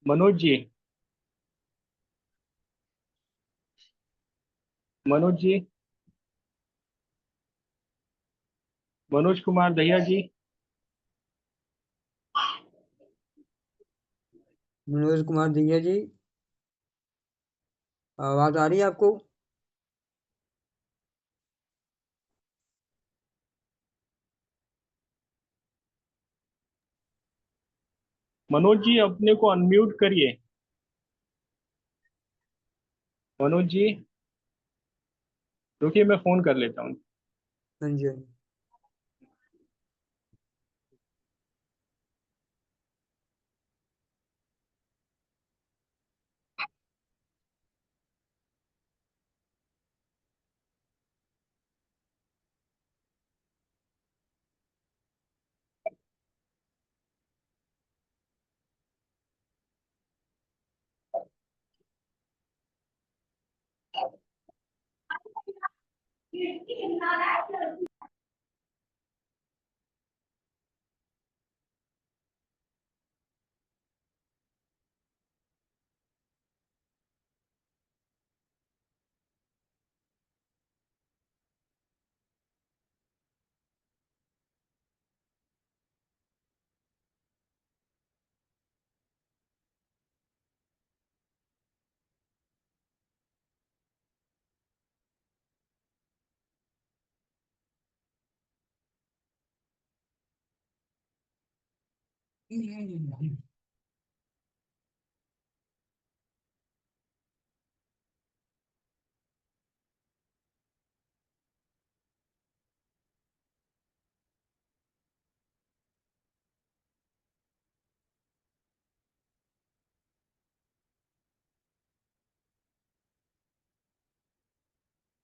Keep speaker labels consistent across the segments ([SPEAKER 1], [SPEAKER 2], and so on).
[SPEAKER 1] मनोज जी। मनोज जी। मनोज कुमार दहिया जी।
[SPEAKER 2] मनोज कुमार दिव्या जी, आवाज आ रही है आपको?
[SPEAKER 1] मनोज जी अपने को अनम्यूट करिए। मनोज जी, रुकिए मैं फोन कर लेता हूँ।
[SPEAKER 2] हाँ जी, हाँ जी।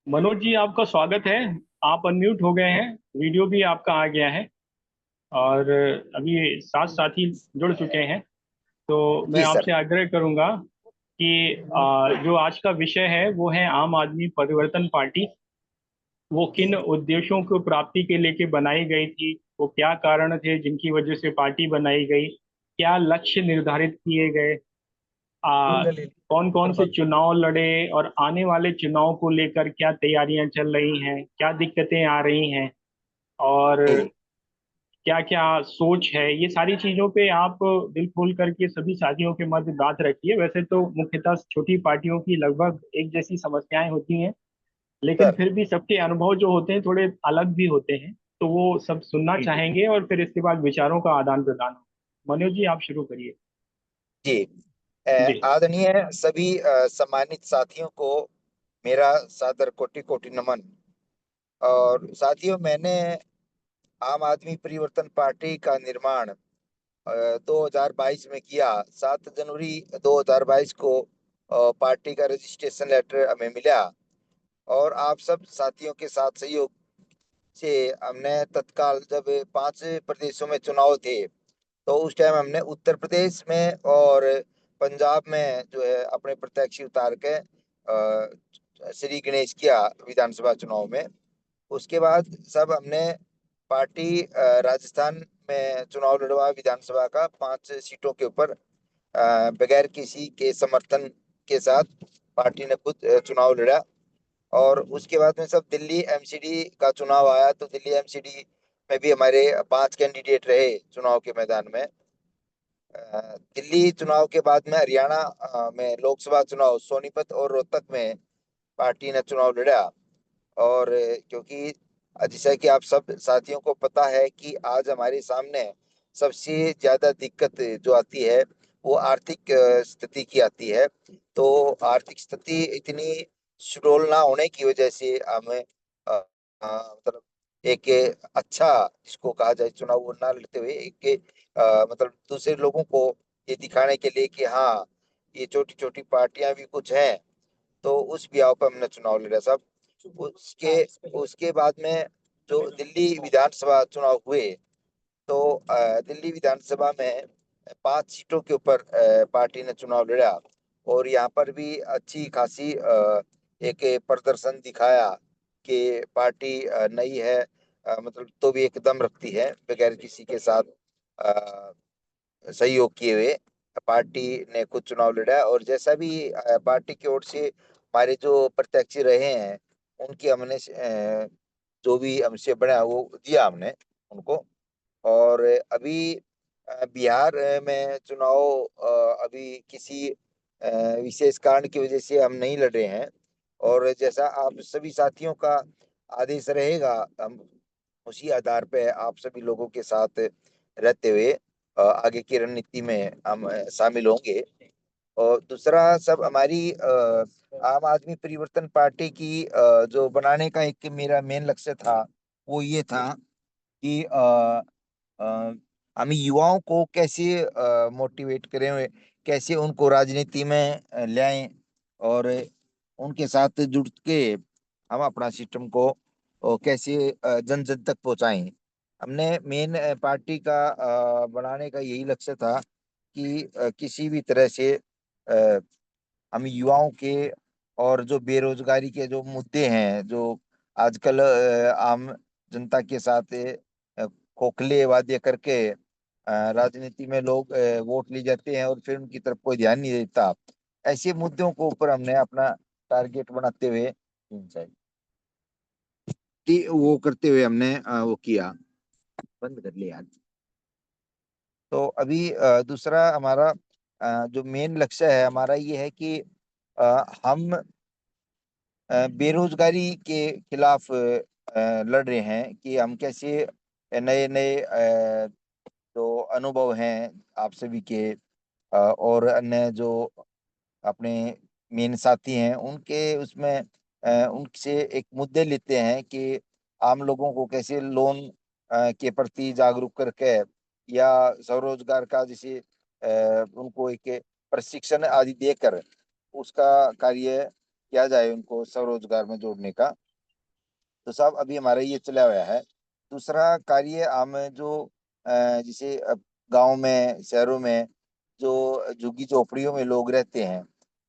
[SPEAKER 1] मनोज जी आपका स्वागत है। आप अनम्यूट हो गए हैं। वीडियो भी आपका आ गया है। और अभी सात साथी जुड़ चुके हैं। तो मैं
[SPEAKER 3] जी सर।
[SPEAKER 1] आपसे आग्रह करूंगा कि जो आज का विषय है वो है आम आदमी परिवर्तन पार्टी। वो
[SPEAKER 3] जी
[SPEAKER 1] किन उद्देश्यों को प्राप्ति के लेके बनाई गई थी, वो क्या कारण थे जिनकी वजह से पार्टी बनाई गई, क्या लक्ष्य निर्धारित किए गए, कौन कौन से चुनाव लड़े और आने वाले चुनाव को लेकर क्या तैयारियां चल रही हैं, क्या दिक्कतें आ रही हैं, और
[SPEAKER 3] जी
[SPEAKER 1] क्या क्या सोच है, ये सारी चीजों पे आप दिल खोल करके सभी साथियों के मध्य बात रखिए। वैसे तो मुख्यतः छोटी पार्टियों की लगभग एक जैसी समस्याएं होती हैं, लेकिन
[SPEAKER 3] सर।
[SPEAKER 1] फिर भी सबके अनुभव जो होते हैं थोड़े अलग भी होते हैं, तो वो सब सुनना
[SPEAKER 3] जी
[SPEAKER 1] चाहेंगे और फिर इसके बाद विचारों का आदान प्रदान हो। मनोज जी आप शुरू करिए।
[SPEAKER 3] जी।
[SPEAKER 1] जी।
[SPEAKER 3] आदरणीय सभी सम्मानित साथियों को मेरा सादर कोटि कोटि नमन। और साथियों, मैंने आम आदमी परिवर्तन पार्टी का निर्माण 2022 में किया। 7 जनवरी 2022 को पार्टी का रजिस्ट्रेशन लेटर हमें मिला। और आप सब साथियों के साथ सहयोग से हमने तत्काल, जब 5 प्रदेशों में चुनाव थे, तो उस टाइम हमने उत्तर प्रदेश में और पंजाब में जो है अपने प्रत्याशी उतार के श्री गणेश किया विधानसभा चुनाव में। उसके बाद सब हमने पार्टी राजस्थान में चुनाव लड़वा विधानसभा का 5 सीटों के ऊपर बगैर किसी के समर्थन के साथ पार्टी ने खुद चुनाव लड़ा। और उसके बाद में सब दिल्ली एमसीडी का चुनाव आया, तो दिल्ली एमसीडी में भी हमारे 5 कैंडिडेट रहे चुनाव के मैदान में। दिल्ली चुनाव के बाद में हरियाणा में लोकसभा चुनाव सोनीपत और रोहतक में पार्टी ने चुनाव लड़ा। और क्योंकि जैसा कि आप सब साथियों को पता है कि आज हमारे सामने सबसे ज्यादा दिक्कत जो आती है वो आर्थिक स्थिति की आती है। तो आर्थिक स्थिति इतनी सुडौल ना होने की वजह से हमें मतलब एक अच्छा, जिसको कहा जाए, चुनाव वो ना लड़ते हुए एक मतलब दूसरे लोगों को ये दिखाने के लिए कि हाँ, ये छोटी छोटी पार्टियां भी कुछ हैं, तो उस ब्याव पर हमने चुनाव लड़ा सब। उसके उसके बाद में जो दिल्ली विधानसभा चुनाव हुए, तो दिल्ली विधानसभा में 5 सीटों के ऊपर पार्टी ने चुनाव लड़ा। और यहाँ पर भी अच्छी खासी एक प्रदर्शन दिखाया कि पार्टी नई है, मतलब तो भी एक दम रखती है बगैर किसी के साथ सहयोग किए हुए पार्टी ने खुद चुनाव लड़ा है। और जैसा भी पार्टी की ओर से हमारे जो प्रत्याशी रहे हैं, उनकी हमने जो भी हमसे बना वो दिया हमने उनको। और अभी बिहार में चुनाव अभी किसी विशेष कारण की वजह से हम नहीं लड़ रहे हैं। और जैसा आप सभी साथियों का आदेश रहेगा, हम उसी आधार पे आप सभी लोगों के साथ रहते हुए आगे की रणनीति में हम शामिल होंगे। और दूसरा सब हमारी आम आदमी परिवर्तन पार्टी की जो बनाने का एक मेरा मेन लक्ष्य था, वो ये था कि अ, हम युवाओं को कैसे मोटिवेट करें, कैसे उनको राजनीति में ले आएं, और उनके साथ जुड़ के हम अपना सिस्टम को कैसे जन जन तक पहुंचाएं। हमने मेन पार्टी का बनाने का यही लक्ष्य था कि किसी भी तरह से हम युवाओं के और जो बेरोजगारी के जो मुद्दे हैं, जो आजकल आम जनता के साथ खोखले वादे करके राजनीति में लोग वोट ले जाते हैं और फिर उनकी तरफ कोई ध्यान नहीं देता, ऐसे मुद्दों को ऊपर हमने अपना टारगेट बनाते हुए वो करते हुए हमने वो किया। बंद कर लिया। तो अभी दूसरा हमारा जो मेन लक्ष्य है हमारा ये है कि हम बेरोजगारी के खिलाफ लड़ रहे हैं कि हम कैसे नए नए जो अनुभव हैं आप सभी के और अन्य जो अपने मेन साथी हैं उनके उसमें उनसे एक मुद्दे लेते हैं कि आम लोगों को कैसे लोन के प्रति जागरूक करके या स्वरोजगार का जैसे उनको एक प्रशिक्षण आदि देकर उसका कार्य किया जाए, उनको स्वरोजगार में जोड़ने का। तो साहब अभी हमारा ये चला हुआ है। दूसरा कार्य हम जो जैसे गांव में शहरों में जो झुग्गी झोपड़ियों में लोग रहते हैं,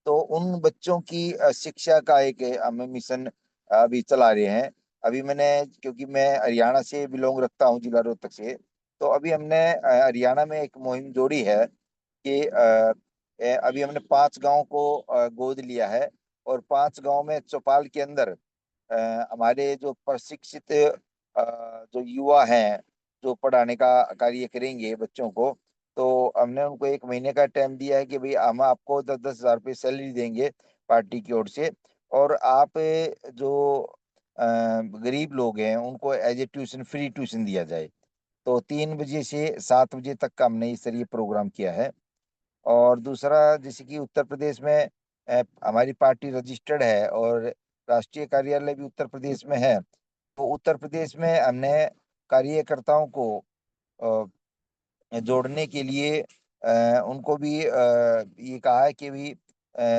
[SPEAKER 3] तो उन बच्चों की शिक्षा का एक हम मिशन अभी चला रहे हैं। अभी मैंने, क्योंकि मैं हरियाणा से बिलोंग रखता हूँ, जिला रोहतक से, तो अभी हमने हरियाणा में एक मुहिम जोड़ी है कि अभी हमने 5 गांव को गोद लिया है। और 5 गांव में चौपाल के अंदर हमारे जो प्रशिक्षित जो युवा हैं जो पढ़ाने का कार्य करेंगे बच्चों को, तो हमने उनको 1 महीने का टाइम दिया है कि भाई हम आपको 10-10 हजार रुपये सैलरी देंगे पार्टी की ओर से, और आप जो गरीब लोग हैं उनको as a tuition, free tuition दिया जाए। तो 3 बजे से 7 बजे तक का हमने इस तरह प्रोग्राम किया है। और दूसरा, जैसे कि उत्तर प्रदेश में हमारी पार्टी रजिस्टर्ड है और राष्ट्रीय कार्यालय भी उत्तर प्रदेश में है। तो उत्तर प्रदेश में हमने कार्यकर्ताओं को जोड़ने के लिए उनको भी ये कहा है कि भी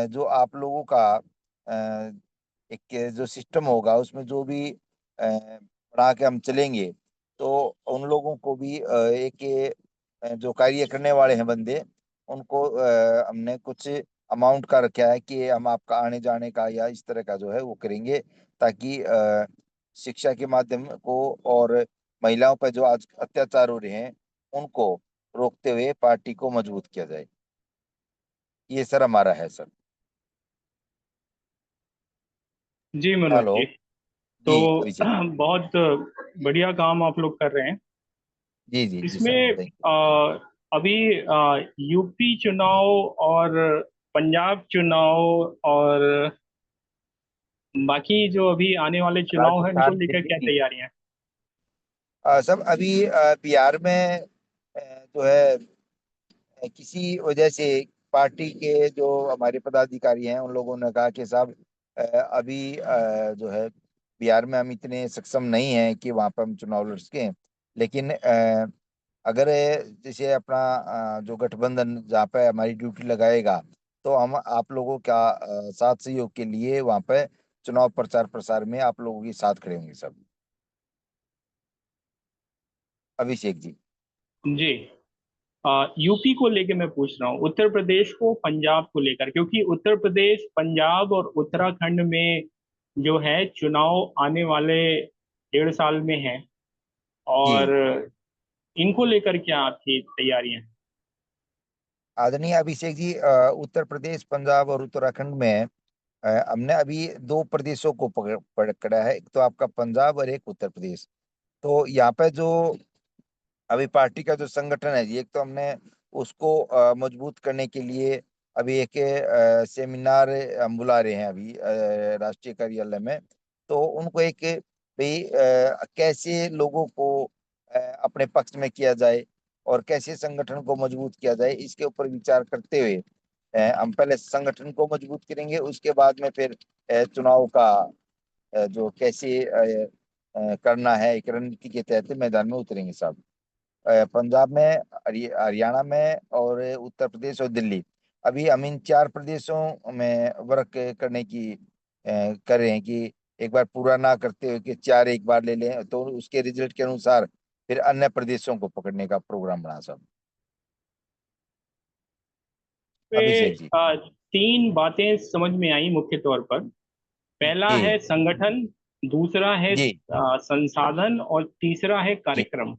[SPEAKER 3] जो आप लोगों का एक जो सिस्टम होगा उसमें जो भी बढ़ा के हम चलेंगे, तो उन लोगों को भी एक जो कार्य करने वाले हैं बंदे, उनको हमने कुछ अमाउंट का रखा है कि हम आपका आने जाने का या इस तरह का जो है वो करेंगे, ताकि शिक्षा के माध्यम को और महिलाओं पर जो आज अत्याचार हो रहे हैं उनको रोकते हुए पार्टी को मजबूत किया जाए। ये सर हमारा है सर।
[SPEAKER 1] जी मनोज
[SPEAKER 3] हेलो।
[SPEAKER 1] जी। तो
[SPEAKER 3] जी अभिषेक।
[SPEAKER 1] बहुत बढ़िया काम आप लोग कर रहे हैं
[SPEAKER 3] जी जी जी सर,
[SPEAKER 1] इसमें।
[SPEAKER 3] थैंक
[SPEAKER 1] अभी यूपी चुनाव और पंजाब चुनाव और बाकी जो अभी आने वाले
[SPEAKER 3] यू।
[SPEAKER 1] चुनाव हैं इनको
[SPEAKER 3] राजस्थान,
[SPEAKER 1] लेकर
[SPEAKER 3] दिल्ली
[SPEAKER 1] क्या
[SPEAKER 3] जी।
[SPEAKER 1] तैयारियां हैं?
[SPEAKER 3] सब अभी बिहार में जो है किसी वजह से पार्टी के जो हमारे पदाधिकारी हैं उन लोगों ने कहा कि साहब अभी जो है बिहार में हम इतने सक्षम नहीं हैं कि वहां पर हम चुनाव लड़ सकें। लेकिन अगर जैसे अपना जो गठबंधन जहाँ पे हमारी ड्यूटी लगाएगा, तो हम आप लोगों का साथ सहयोग के लिए वहां पे चुनाव प्रचार प्रसार में आप लोगों के साथ खड़े होंगे सब। अभिषेक जी।
[SPEAKER 1] जी। यूपी को लेके मैं पूछ रहा हूँ, उत्तर प्रदेश को पंजाब को लेकर, क्योंकि उत्तर प्रदेश, पंजाब और उत्तराखंड में जो है चुनाव आने वाले 1.5 साल में है।
[SPEAKER 3] जी।
[SPEAKER 1] और इनको लेकर क्या आपकी तैयारियां हैं?
[SPEAKER 3] आदरणीय अभिषेक जी, उत्तर प्रदेश, पंजाब और उत्तराखंड में हमने अभी दो प्रदेशों को पकड़ा है, एक तो आपका पंजाब और एक उत्तर प्रदेश। तो यहाँ पे जो अभी पार्टी का जो संगठन है जी, एक तो हमने उसको मजबूत करने के लिए अभी एक सेमिनार हम बुला रहे हैं अभी राष्ट्रीय कार्यालय में। तो उनको एक भाई कैसे लोगों को अपने पक्ष में किया जाए और कैसे संगठन को मजबूत किया जाए, इसके ऊपर विचार करते हुए हम पहले संगठन को मजबूत करेंगे, उसके बाद में फिर चुनाव का जो कैसे करना है एक रणनीति के तहत मैदान में उतरेंगे साहब। पंजाब में, हरियाणा में और उत्तर प्रदेश और दिल्ली, अभी हम इन चार प्रदेशों में वर्क करने की कर रहे हैं कि एक बार पूरा ना करते हुए कि चार एक बार ले लें, तो उसके रिजल्ट के अनुसार फिर अन्य प्रदेशों को पकड़ने का प्रोग्राम बना साहब।
[SPEAKER 1] पे
[SPEAKER 3] अभिषेक जी।
[SPEAKER 1] तीन बातें समझ में आई मुख्य तौर पर। पहला
[SPEAKER 3] जी
[SPEAKER 1] है संगठन, दूसरा है
[SPEAKER 3] जी
[SPEAKER 1] संसाधन, और तीसरा है
[SPEAKER 3] जी
[SPEAKER 1] कार्यक्रम।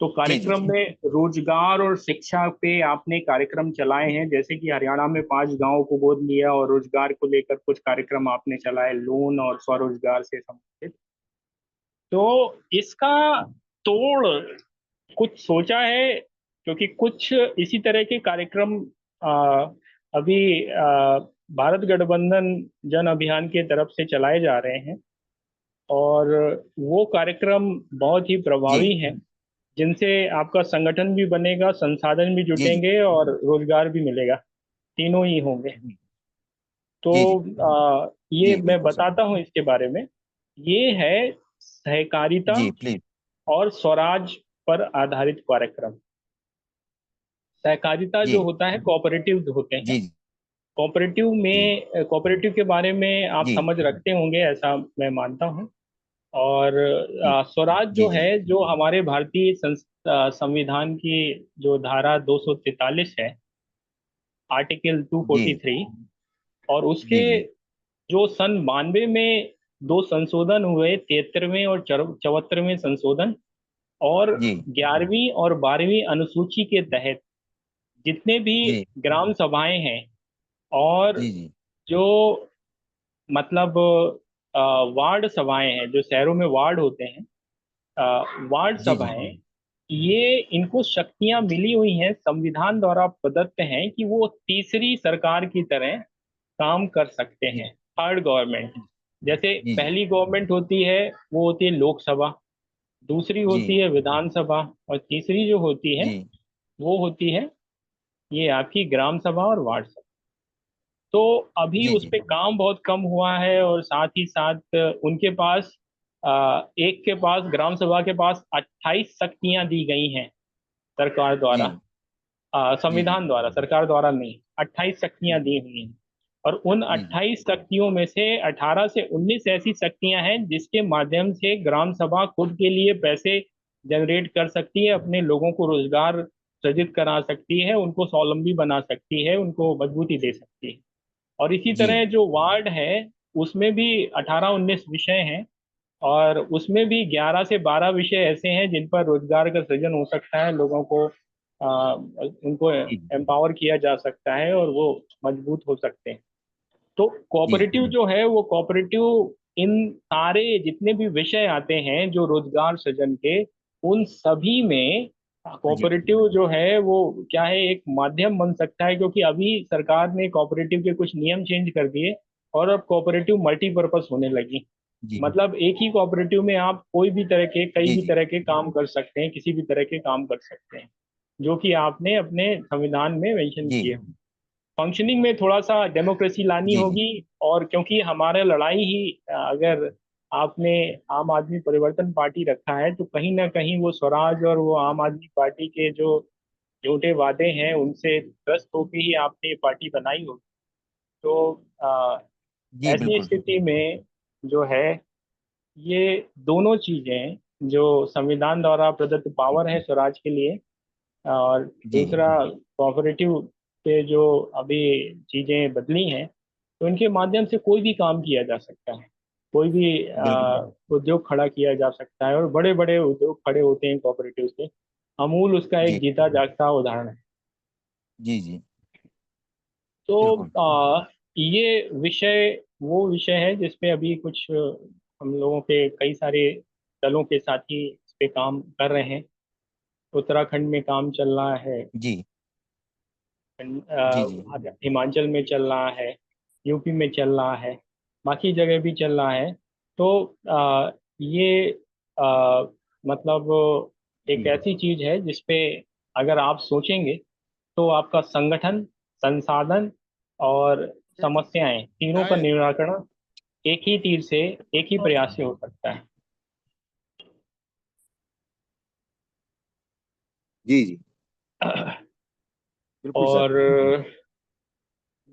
[SPEAKER 1] तो
[SPEAKER 3] जी जी
[SPEAKER 1] कार्यक्रम
[SPEAKER 3] जी
[SPEAKER 1] में रोजगार और शिक्षा पे आपने कार्यक्रम चलाए हैं, जैसे कि हरियाणा में 5 गांवों को गोद लिया और रोजगार को लेकर कुछ कार्यक्रम आपने चलाए, लोन और स्वरोजगार से संबंधित। तो इसका तोड़ कुछ सोचा है? क्योंकि कुछ इसी तरह के कार्यक्रम अभी भारत गठबंधन जन अभियान के तरफ से चलाए जा रहे हैं, और वो कार्यक्रम बहुत ही
[SPEAKER 3] जी
[SPEAKER 1] प्रभावी हैं, जिनसे आपका संगठन भी बनेगा, संसाधन भी
[SPEAKER 3] जी जी
[SPEAKER 1] जुटेंगे और रोजगार भी मिलेगा, तीनों ही होंगे। तो
[SPEAKER 3] जी जी
[SPEAKER 1] ये
[SPEAKER 3] जी
[SPEAKER 1] मैं
[SPEAKER 3] बिल्कुल सर।
[SPEAKER 1] बताता हूँ इसके बारे में। ये है सहकारिता
[SPEAKER 3] जी प्लीज।
[SPEAKER 1] और स्वराज पर आधारित कार्यक्रम। सहकारिता
[SPEAKER 3] जी
[SPEAKER 1] जो होता है, कोऑपरेटिव जो होते हैं,
[SPEAKER 3] जी
[SPEAKER 1] कोऑपरेटिव
[SPEAKER 3] जी
[SPEAKER 1] में कोऑपरेटिव के बारे में आप
[SPEAKER 3] जी
[SPEAKER 1] समझ रखते होंगे, ऐसा मैं मानता हूँ। और
[SPEAKER 3] जी
[SPEAKER 1] स्वराज
[SPEAKER 3] जी
[SPEAKER 1] जो
[SPEAKER 3] जी
[SPEAKER 1] है, जो हमारे भारतीय संविधान की जो धारा 243 है, आर्टिकल
[SPEAKER 3] जी
[SPEAKER 1] 243, और उसके
[SPEAKER 3] जी जी
[SPEAKER 1] जो सन 92 में दो संशोधन हुए, 73वें और 74वें संशोधन, और
[SPEAKER 3] जी
[SPEAKER 1] 11वीं और 12वीं अनुसूची के तहत जितने भी
[SPEAKER 3] जी
[SPEAKER 1] ग्राम सभाएं हैं, और
[SPEAKER 3] जी जी
[SPEAKER 1] जो मतलब वार्ड सभाएं हैं, जो शहरों में वार्ड होते हैं, वार्ड
[SPEAKER 3] जी जी
[SPEAKER 1] सभाएं, ये इनको शक्तियां मिली हुई हैं, संविधान द्वारा प्रदत्त हैं कि वो तीसरी सरकार की तरह काम कर सकते
[SPEAKER 3] जी
[SPEAKER 1] हैं, थर्ड गवर्नमेंट। जैसे
[SPEAKER 3] जी जी
[SPEAKER 1] पहली गवर्नमेंट होती है, वो होती है लोकसभा, दूसरी
[SPEAKER 3] जी
[SPEAKER 1] होती है विधानसभा, और तीसरी जो होती है,
[SPEAKER 3] जी
[SPEAKER 1] वो होती है ये आपकी ग्राम सभा और वार्ड सभा। तो अभी
[SPEAKER 3] जी
[SPEAKER 1] उस
[SPEAKER 3] जी
[SPEAKER 1] पे काम बहुत कम हुआ है, और साथ ही साथ उनके पास एक के पास, ग्राम सभा के पास 28 शक्तियां दी गई हैं सरकार द्वारा,
[SPEAKER 3] जी जी जी
[SPEAKER 1] संविधान द्वारा, सरकार द्वारा नहीं, 28 शक्तियां दी हुई हैं। और उन
[SPEAKER 3] जी
[SPEAKER 1] 28 शक्तियों में से 18 से 19 ऐसी शक्तियां हैं जिसके माध्यम से ग्राम सभा खुद के लिए पैसे जनरेट कर सकती है, अपने लोगों को रोजगार सृजित करा सकती है, उनको स्वावलंबी बना सकती है, उनको मजबूती दे सकती है। और इसी
[SPEAKER 3] जी
[SPEAKER 1] तरह जो वार्ड है, उसमें भी 18-19 विषय हैं, और उसमें भी 11 से 12 विषय ऐसे हैं जिन पर रोजगार का सृजन हो सकता है, लोगों को उनको
[SPEAKER 3] जी
[SPEAKER 1] एम्पावर किया जा सकता है, और वो मजबूत हो सकते हैं। तो
[SPEAKER 3] जी
[SPEAKER 1] कोऑपरेटिव जो है, वो कोऑपरेटिव इन सारे जितने भी विषय आते हैं जो रोजगार सृजन के, उन सभी में
[SPEAKER 3] जी
[SPEAKER 1] कोऑपरेटिव जो है वो क्या है, एक माध्यम बन सकता है, क्योंकि अभी सरकार ने कोऑपरेटिव के कुछ नियम चेंज कर दिए, और अब कोऑपरेटिव मल्टीपर्पज होने लगी।
[SPEAKER 3] जी
[SPEAKER 1] मतलब एक ही कोऑपरेटिव में आप कोई भी तरह के, कई
[SPEAKER 3] जी
[SPEAKER 1] भी
[SPEAKER 3] जी
[SPEAKER 1] तरह के काम कर सकते हैं, किसी भी तरह के काम कर सकते हैं, जो कि आपने अपने संविधान में मेंशन
[SPEAKER 3] जी
[SPEAKER 1] किए। फंक्शनिंग में थोड़ा सा डेमोक्रेसी लानी
[SPEAKER 3] जी जी
[SPEAKER 1] होगी, और क्योंकि हमारा लड़ाई ही अगर आपने आम आदमी परिवर्तन पार्टी रखा है, तो कहीं ना कहीं वो स्वराज और वो आम आदमी पार्टी के जो झूठे वादे हैं, उनसे त्रस्त होकर ही आपने ये पार्टी बनाई होगी। तो
[SPEAKER 3] जी
[SPEAKER 1] ऐसी
[SPEAKER 3] बिल्कुल।
[SPEAKER 1] स्थिति में जो है, ये दोनों चीजें, जो संविधान द्वारा प्रदत्त पावर है स्वराज के लिए, और
[SPEAKER 3] जी
[SPEAKER 1] दूसरा कोऑपरेटिव पे जो अभी चीजें बदली हैं, तो इनके माध्यम से कोई भी काम किया जा सकता है, कोई भी
[SPEAKER 3] बिल्कुल।
[SPEAKER 1] उद्योग खड़ा किया जा सकता है, और बड़े बड़े उद्योग खड़े होते हैं कोऑपरेटिव से। अमूल उसका एक
[SPEAKER 3] जी
[SPEAKER 1] जीता जागता उदाहरण है।
[SPEAKER 3] जी जी
[SPEAKER 1] तो
[SPEAKER 3] बिल्कुल।
[SPEAKER 1] ये विषय वो विषय है जिसपे अभी कुछ हम लोगों के कई सारे दलों के साथी इस पे काम कर रहे हैं। उत्तराखंड में काम चल रहा है,
[SPEAKER 3] जी जी जी
[SPEAKER 1] हिमाचल में चल रहा है, यूपी में चल रहा है, बाकी जगह भी चल रहा है। तो ये आ, मतलब एक
[SPEAKER 3] जी
[SPEAKER 1] ऐसी चीज है जिसपे अगर आप सोचेंगे तो आपका संगठन, संसाधन और समस्याएं तीनों का निराकरण एक ही तीर से, एक ही प्रयास से हो सकता है।
[SPEAKER 3] जी जी बिल्कुल सर।
[SPEAKER 1] और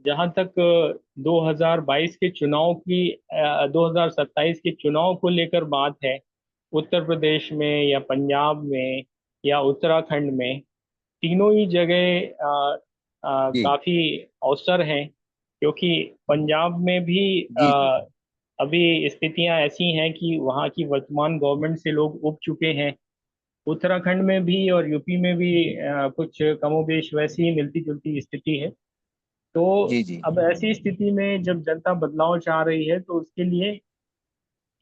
[SPEAKER 1] जहां तक 2022 के चुनाव की 2027 के चुनाव को लेकर बात है, उत्तर प्रदेश में या पंजाब में या उत्तराखंड में, तीनों ही जगह
[SPEAKER 3] जी
[SPEAKER 1] काफी अवसर हैं। क्योंकि पंजाब में भी
[SPEAKER 3] जी जी
[SPEAKER 1] अभी स्थितियां ऐसी हैं कि वहाँ की वर्तमान गवर्नमेंट से लोग उब चुके हैं। उत्तराखंड में भी और यूपी में भी कुछ कमोबेश वैसी ही मिलती जुलती स्थिति है। तो
[SPEAKER 3] जी जी
[SPEAKER 1] अब ऐसी स्थिति में जब जनता बदलाव चाह रही है तो उसके लिए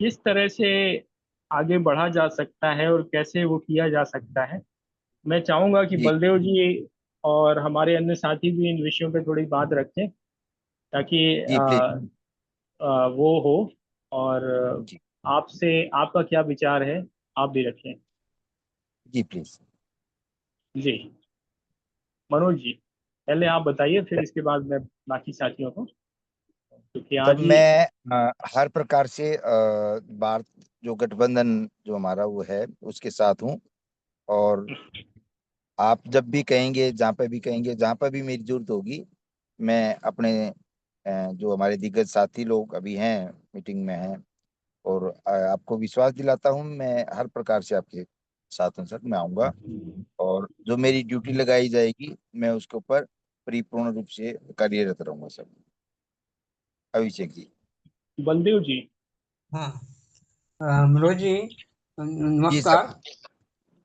[SPEAKER 1] किस तरह से आगे बढ़ा जा सकता है और कैसे वो किया जा सकता है, मैं चाहूंगा कि
[SPEAKER 3] जी
[SPEAKER 1] बलदेव जी और हमारे अन्य साथी भी इन विषयों पे थोड़ी बात रखें, ताकि
[SPEAKER 3] जी प्लीज।
[SPEAKER 1] वो हो। और
[SPEAKER 3] जी
[SPEAKER 1] आपसे आपका क्या विचार है, आप भी रखें।
[SPEAKER 3] जी प्लीज।
[SPEAKER 1] जी, मनोज जी, पहले आप बताइए, फिर इसके बाद मैं बाकी साथियों को, क्योंकि
[SPEAKER 3] जब
[SPEAKER 1] आज ही।
[SPEAKER 3] मैं हर प्रकार से भारत जो गठबंधन जो हमारा वो है उसके साथ हूँ। और आप जब भी कहेंगे, जहाँ पे भी कहेंगे, जहाँ पर भी मेरी जरूरत होगी, मैं अपने जो हमारे दिग्गज साथी लोग अभी हैं, मीटिंग में हैं, और आपको विश्वास दिलाता हूँ मैं हर प्रकार से आपके साथ हूँ सर। मैं आऊँगा और जो मेरी ड्यूटी लगाई जाएगी मैं उसके ऊपर परिपूर्ण रूप से कार्यरत रहूंगा सर। अभिषेक जी।
[SPEAKER 2] बलदेव जी। हाँ। मनोज जी,
[SPEAKER 3] जी सर।
[SPEAKER 2] नमस्कार।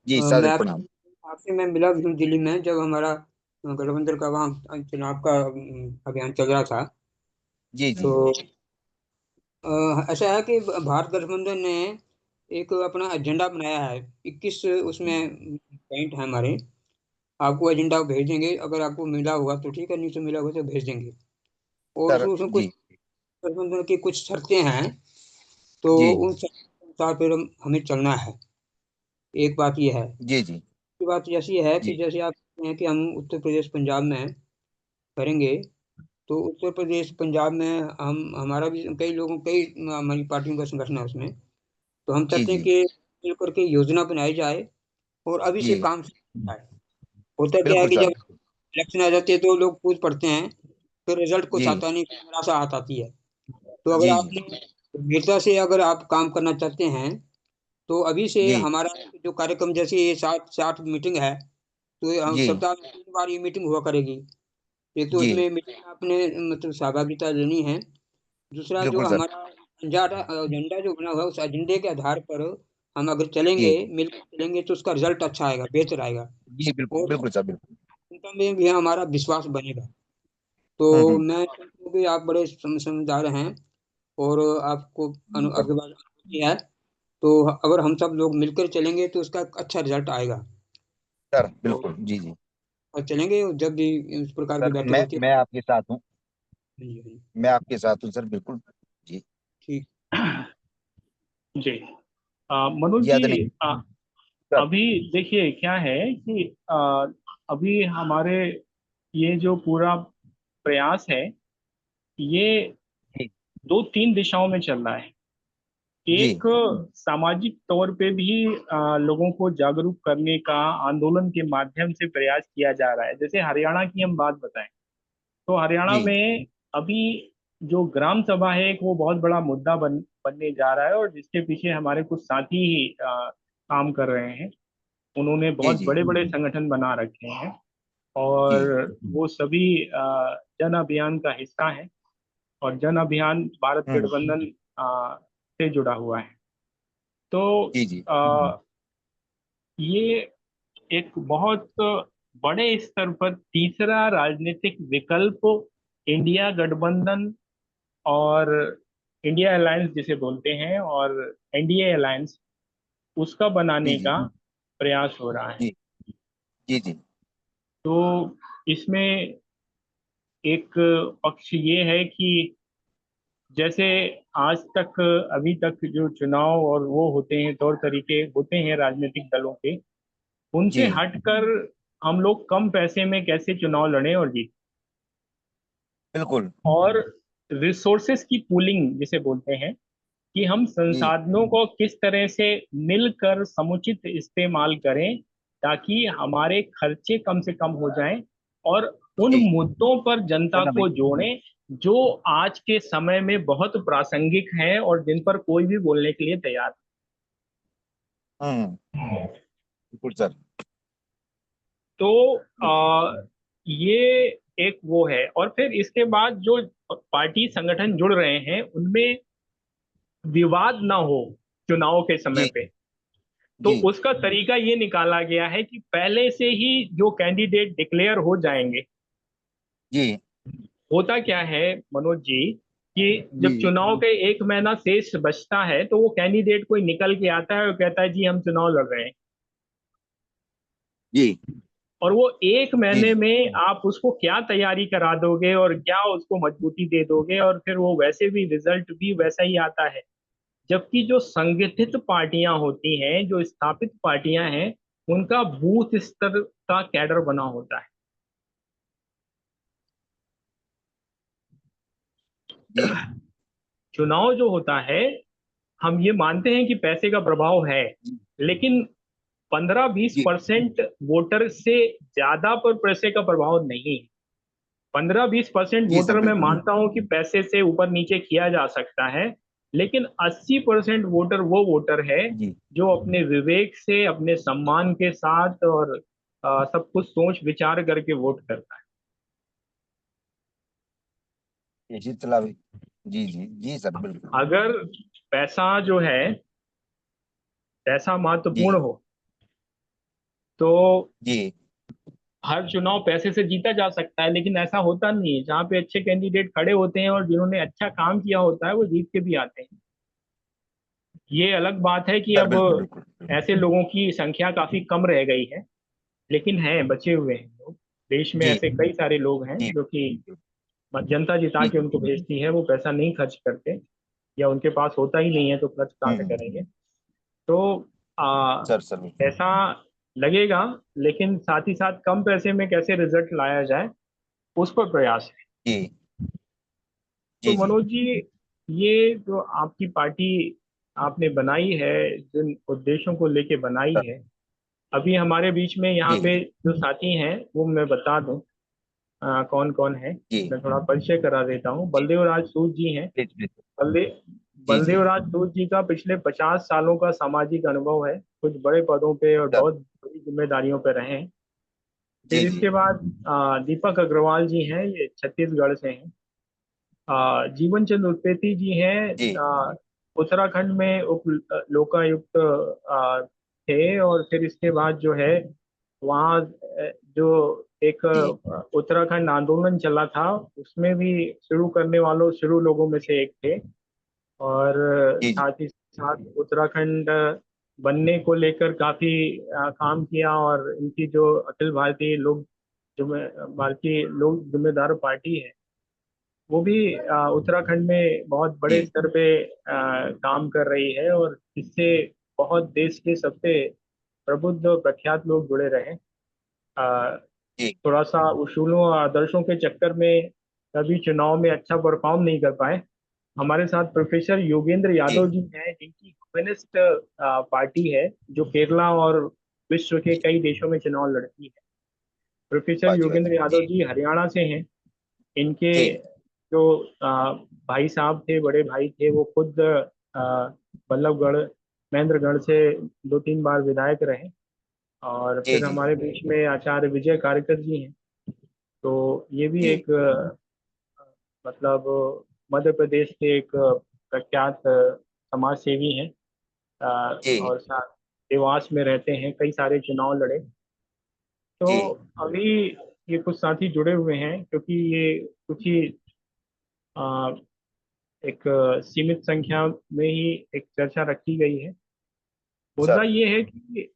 [SPEAKER 3] जी
[SPEAKER 2] मैं
[SPEAKER 3] सादर प्रणाम।
[SPEAKER 2] आपसे मैं मिला भी हूँ दिल्ली में, जब हमारा गठबंधन का वहाँ चुनाव का अभियान चल रहा था।
[SPEAKER 3] जी जी
[SPEAKER 2] तो ऐसा है कि भारत गठबंधन ने एक अपना एजेंडा बनाया है। 21 उसमें पॉइंट है हमारे। आपको एजेंडा भेजेंगे, अगर आपको मिला होगा तो ठीक है, नहीं तो मिला होगा तो भेज देंगे। और
[SPEAKER 3] सर।
[SPEAKER 2] उसमें कुछ
[SPEAKER 3] जी
[SPEAKER 2] गठबंधन की कुछ शर्तें हैं। तो
[SPEAKER 3] जी
[SPEAKER 2] उन शर्तों के अनुसार फिर हमें चलना है। एक बात यह है।
[SPEAKER 3] जी जी
[SPEAKER 2] दूसरी बात ऐसी है कि
[SPEAKER 3] जी
[SPEAKER 2] जैसे आप कहते हैं कि हम उत्तर प्रदेश पंजाब में करेंगे। तो उत्तर प्रदेश पंजाब में हम हमारा भी कई लोगों कई हमारी पार्टियों का संगठन है उसमें। तो हम
[SPEAKER 3] जी
[SPEAKER 2] चाहते हैं
[SPEAKER 3] जी
[SPEAKER 2] कि मिल करके योजना बनाई जाए और अभी से
[SPEAKER 3] जी
[SPEAKER 2] काम शुरू किया जाए। होता क्या है
[SPEAKER 3] बिल्कुल
[SPEAKER 2] कि
[SPEAKER 3] सर
[SPEAKER 2] जब
[SPEAKER 3] बिल्कुल।
[SPEAKER 2] इलेक्शन आ जाती है तो लोग पूछ पड़ते हैं, फिर रिजल्ट कुछ
[SPEAKER 3] जी
[SPEAKER 2] आता नहीं, फिर निराशा हाथ आती है। तो अगर
[SPEAKER 3] जी जी
[SPEAKER 2] आपने गंभीरता से अगर आप काम करना चाहते हैं तो अभी से
[SPEAKER 3] जी
[SPEAKER 2] हमारा जो कार्यक्रम, जैसे ये 7 से 8 मीटिंग है, तो ये हम
[SPEAKER 3] जी
[SPEAKER 2] सप्ताह में 3 बार ये मीटिंग हुआ करेगी। एक तो
[SPEAKER 3] जी
[SPEAKER 2] इसमें मीटिंग में आपने मतलब सहभागिता लेनी है। दूसरा जो
[SPEAKER 3] बिल्कुल सर।
[SPEAKER 2] हमारा एजेंडा एजेंडा जो बना हुआ है, उस एजेंडे के आधार पर हम अगर चलेंगे,
[SPEAKER 3] जी
[SPEAKER 2] मिलकर चलेंगे, तो उसका रिजल्ट अच्छा आएगा, बेहतर आएगा।
[SPEAKER 3] जी बिल्कुल
[SPEAKER 2] और
[SPEAKER 3] बिल्कुल सर बिल्कुल।
[SPEAKER 2] जनता में भी हमारा विश्वास बनेगा। तो
[SPEAKER 3] हम्म।
[SPEAKER 2] मैं समझता हूँ कि आप बड़े समझदार हैं और आपको
[SPEAKER 3] जी सर।
[SPEAKER 2] आपके पास अनुभूति है। तो अगर हम सब लोग मिलकर चलेंगे तो उसका अच्छा रिजल्ट आएगा।
[SPEAKER 3] सर
[SPEAKER 2] तो
[SPEAKER 3] बिल्कुल। जी जी
[SPEAKER 2] और चलेंगे, जब भी इस प्रकार की
[SPEAKER 3] सर,
[SPEAKER 2] बैठक
[SPEAKER 3] मैं
[SPEAKER 2] होती है।
[SPEAKER 3] मैं आपके साथ हूँ।
[SPEAKER 2] हाँ जी, हाँ जी।
[SPEAKER 3] मैं आपके साथ हूँ सर बिल्कुल। जी
[SPEAKER 1] जी, मनोज
[SPEAKER 3] जी
[SPEAKER 1] जी,
[SPEAKER 3] आदरणीय
[SPEAKER 1] अ,
[SPEAKER 3] सर।
[SPEAKER 1] अभी देखिए क्या है कि अभी हमारे ये जो पूरा प्रयास है, ये
[SPEAKER 3] जी
[SPEAKER 1] दो तीन दिशाओं में चल रहा है।
[SPEAKER 3] जी
[SPEAKER 1] एक, सामाजिक तौर पे भी लोगों को जागरूक करने का आंदोलन के माध्यम से प्रयास किया जा रहा है। जैसे हरियाणा की हम बात बताएं, तो हरियाणा
[SPEAKER 3] जी
[SPEAKER 1] में अभी जो ग्राम सभा है एक वो बहुत बड़ा मुद्दा बनने जा रहा है, और जिसके पीछे हमारे कुछ साथी ही काम कर रहे हैं। उन्होंने
[SPEAKER 3] जी
[SPEAKER 1] बहुत
[SPEAKER 3] जी
[SPEAKER 1] बड़े बड़े संगठन बना रखे हैं,
[SPEAKER 3] जी
[SPEAKER 1] और वो सभी जन अभियान का हिस्सा है। और जन अभियान भारत
[SPEAKER 3] हम्म।
[SPEAKER 1] गठबंधन से जुड़ा हुआ है। तो
[SPEAKER 3] जी जी
[SPEAKER 1] ये एक बहुत बड़े स्तर पर तीसरा राजनीतिक विकल्प इंडिया गठबंधन और इंडिया अलायंस जिसे बोलते हैं और एनडीए अलायंस, उसका
[SPEAKER 3] जी
[SPEAKER 1] बनाने
[SPEAKER 3] जी
[SPEAKER 1] का प्रयास हो रहा है।
[SPEAKER 3] जी जी जी
[SPEAKER 1] तो इसमें एक पक्ष ये है कि जैसे आज तक, अभी तक जो चुनाव और वो होते हैं, तौर तरीके होते हैं राजनीतिक दलों के, उनसे
[SPEAKER 3] जी
[SPEAKER 1] हटकर हम लोग कम पैसे में कैसे चुनाव लड़ें और जीतें,
[SPEAKER 3] बिल्कुल।
[SPEAKER 1] और रिसोर्सेस की पूलिंग जिसे बोलते हैं, कि हम
[SPEAKER 3] जी
[SPEAKER 1] संसाधनों को किस तरह से मिलकर समुचित इस्तेमाल करें ताकि हमारे खर्चे कम से कम हो जाएं, और उन
[SPEAKER 3] जी
[SPEAKER 1] मुद्दों पर
[SPEAKER 3] है
[SPEAKER 1] जनता
[SPEAKER 3] ना भाई।
[SPEAKER 1] को जोड़ें जो आज के समय में बहुत प्रासंगिक हैं और जिन पर कोई भी बोलने के लिए तैयार
[SPEAKER 3] हम्म।
[SPEAKER 1] है।
[SPEAKER 3] बिल्कुल सर।
[SPEAKER 1] तो ये एक वो है, और फिर इसके बाद जो पार्टी संगठन जुड़ रहे हैं उनमें विवाद ना हो चुनाव के समय
[SPEAKER 3] जी
[SPEAKER 1] पे, तो
[SPEAKER 3] जी
[SPEAKER 1] उसका तरीका ये निकाला गया है कि पहले से ही जो कैंडिडेट डिक्लेयर हो जाएंगे।
[SPEAKER 3] जी
[SPEAKER 1] होता क्या है मनोज जी, कि
[SPEAKER 3] जी
[SPEAKER 1] जब
[SPEAKER 3] जी
[SPEAKER 1] चुनाव के एक महीना शेष बचता है तो वो कैंडिडेट कोई निकल के आता है और कहता है जी हम चुनाव लड़ रहे हैं,
[SPEAKER 3] जी
[SPEAKER 1] और वो एक
[SPEAKER 3] जी
[SPEAKER 1] महीने
[SPEAKER 3] जी
[SPEAKER 1] में आप उसको क्या तैयारी करा दोगे और क्या उसको मजबूती दे दोगे, और फिर वो वैसे भी रिजल्ट भी वैसा ही आता है। जबकि जो संगठित पार्टियां होती हैं, जो स्थापित पार्टियां हैं, उनका बूथ स्तर का कैडर बना होता है।
[SPEAKER 3] जी
[SPEAKER 1] चुनाव जो होता है, हम ये मानते हैं कि पैसे का प्रभाव है, लेकिन 15-20
[SPEAKER 3] जी
[SPEAKER 1] परसेंट वोटर से ज्यादा पर पैसे का प्रभाव नहीं है। 15-20%
[SPEAKER 3] जी सर
[SPEAKER 1] वोटर मैं
[SPEAKER 3] बिल्कुल।
[SPEAKER 1] मानता हूं कि पैसे से ऊपर नीचे किया जा सकता है, लेकिन 80% वोटर वो वोटर है
[SPEAKER 3] जी
[SPEAKER 1] जो अपने विवेक से, अपने सम्मान के साथ और सब कुछ सोच विचार करके वोट करता है।
[SPEAKER 3] ये शीतला भी। जी जी जी सर बिल्कुल।
[SPEAKER 1] अगर पैसा जो है, पैसा महत्वपूर्ण
[SPEAKER 3] जी
[SPEAKER 1] हो, तो
[SPEAKER 3] जी
[SPEAKER 1] हर चुनाव पैसे से जीता जा सकता है, लेकिन ऐसा होता नहीं है। जहाँ पे अच्छे कैंडिडेट खड़े होते हैं और जिन्होंने अच्छा काम किया होता है वो जीत के भी आते हैं। ये अलग बात है कि
[SPEAKER 3] सर
[SPEAKER 1] अब
[SPEAKER 3] बिल्कुल बिल्कुल बिल्कुल।
[SPEAKER 1] ऐसे लोगों की संख्या काफी कम रह गई है, लेकिन हैं, बचे हुए हैं लोग। देश में
[SPEAKER 3] जी
[SPEAKER 1] ऐसे कई सारे लोग हैं
[SPEAKER 3] जी
[SPEAKER 1] जो कि जनता जिता
[SPEAKER 3] जी
[SPEAKER 1] के उनको भेजती है, वो पैसा नहीं खर्च करते, या उनके पास होता ही नहीं है तो खर्च कहाँ से करेंगे। तो आ,
[SPEAKER 3] सर सर बिल्कुल।
[SPEAKER 1] पैसा लगेगा, लेकिन साथ ही साथ कम पैसे में कैसे रिजल्ट लाया जाए उस पर प्रयास है।
[SPEAKER 3] जी
[SPEAKER 1] तो
[SPEAKER 3] जी जी
[SPEAKER 1] मनोज जी, ये जो आपकी पार्टी आपने बनाई है, जिन उद्देश्यों को लेके बनाई
[SPEAKER 3] सर
[SPEAKER 1] है, अभी हमारे बीच में यहाँ
[SPEAKER 3] जी
[SPEAKER 1] पे जो साथी हैं वो मैं बता दूं कौन कौन है।
[SPEAKER 3] जी
[SPEAKER 1] मैं थोड़ा परिचय करा देता हूँ।
[SPEAKER 3] जी
[SPEAKER 1] बलदेव राज सूद जी हैं।
[SPEAKER 3] Please please.
[SPEAKER 1] बलदेव
[SPEAKER 3] जी जी
[SPEAKER 1] बलदेव राज सूद जी का पिछले 50 सालों का सामाजिक अनुभव है, कुछ बड़े पदों पे और
[SPEAKER 3] सर
[SPEAKER 1] बहुत बड़ी जिम्मेदारियों पे रहे हैं।
[SPEAKER 3] जी
[SPEAKER 1] फिर
[SPEAKER 3] जी
[SPEAKER 1] इसके बाद दीपक अग्रवाल जी हैं, ये छत्तीसगढ़ से हैं। जीवन चंद्र उपेती जी हैं,
[SPEAKER 3] जी
[SPEAKER 1] उत्तराखंड में उप लोकायुक्त थे। और फिर इसके बाद जो है वहाँ जो एक
[SPEAKER 3] जी
[SPEAKER 1] उत्तराखंड आंदोलन चला था, उसमें भी शुरू लोगों में से एक थे। और
[SPEAKER 3] जी जी
[SPEAKER 1] साथ ही साथ उत्तराखंड बनने को लेकर काफी काम किया, और इनकी जो अखिल भारतीय लोक भारतीय लोक जिम्मेदार पार्टी है, वो भी उत्तराखंड में बहुत बड़े
[SPEAKER 3] जी
[SPEAKER 1] स्तर पे काम कर रही है, और इससे बहुत देश के सबसे प्रबुद्ध और प्रख्यात लोग जुड़े रहे। अ,
[SPEAKER 3] जी
[SPEAKER 1] थोड़ा सा उसूलों और आदर्शों के चक्कर में कभी चुनाव में अच्छा परफॉर्म नहीं कर पाए। हमारे साथ प्रोफेसर योगेंद्र
[SPEAKER 3] जी
[SPEAKER 1] यादव जी हैं, जिनकी कम्युनिस्ट पार्टी है, जो केरला और विश्व के कई देशों में चुनाव लड़ती है। प्रोफेसर
[SPEAKER 3] बाजी
[SPEAKER 1] योगेंद्र
[SPEAKER 3] बाजी
[SPEAKER 1] यादव
[SPEAKER 3] जी
[SPEAKER 1] जी हरियाणा से हैं। इनके
[SPEAKER 3] जी
[SPEAKER 1] जो भाई साहब थे, बड़े भाई थे, वो खुद बल्लभगढ़, महेंद्रगढ़ से 2-3 बार विधायक रहे। और
[SPEAKER 3] जी
[SPEAKER 1] फिर
[SPEAKER 3] जी
[SPEAKER 1] हमारे बीच में आचार्य विजय कार्यकर जी हैं। तो ये भी
[SPEAKER 3] जी
[SPEAKER 1] एक मतलब मध्य प्रदेश के एक प्रख्यात समाज सेवी हैं।
[SPEAKER 3] जी
[SPEAKER 1] और साथ देवास में रहते हैं, कई सारे चुनाव लड़े। तो
[SPEAKER 3] जी
[SPEAKER 1] अभी ये कुछ साथी जुड़े हुए हैं, क्योंकि ये कुछ ही आ, एक सीमित संख्या में ही एक चर्चा रखी गई है। मुद्दा
[SPEAKER 3] सर।
[SPEAKER 1] ये है कि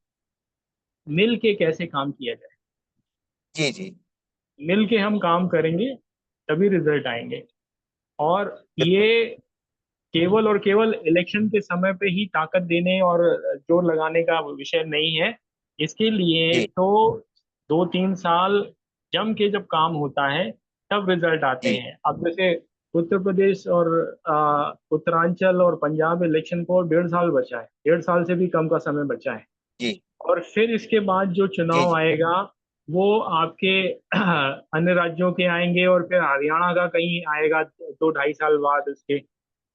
[SPEAKER 1] मिल के कैसे काम किया जाए।
[SPEAKER 3] जी जी।
[SPEAKER 1] मिल के हम काम करेंगे तभी रिजल्ट आएंगे। और
[SPEAKER 3] बिल्कुल।
[SPEAKER 1] ये केवल और केवल इलेक्शन के समय पे ही ताकत देने और जोर लगाने का विषय नहीं है। इसके लिए
[SPEAKER 3] जी
[SPEAKER 1] तो 2-3 साल जम के जब काम होता है तब रिजल्ट आते
[SPEAKER 3] जी
[SPEAKER 1] हैं। अब जैसे उत्तर प्रदेश और उत्तरांचल और पंजाब इलेक्शन को 1.5 साल बचा है, 1.5 साल से भी कम का समय बचा है।
[SPEAKER 3] जी
[SPEAKER 1] और फिर इसके बाद जो
[SPEAKER 3] जी
[SPEAKER 1] चुनाव
[SPEAKER 3] जी
[SPEAKER 1] आएगा वो आपके अन्य राज्यों के आएंगे, और फिर हरियाणा का कहीं आएगा 2-2.5 साल बाद उसके।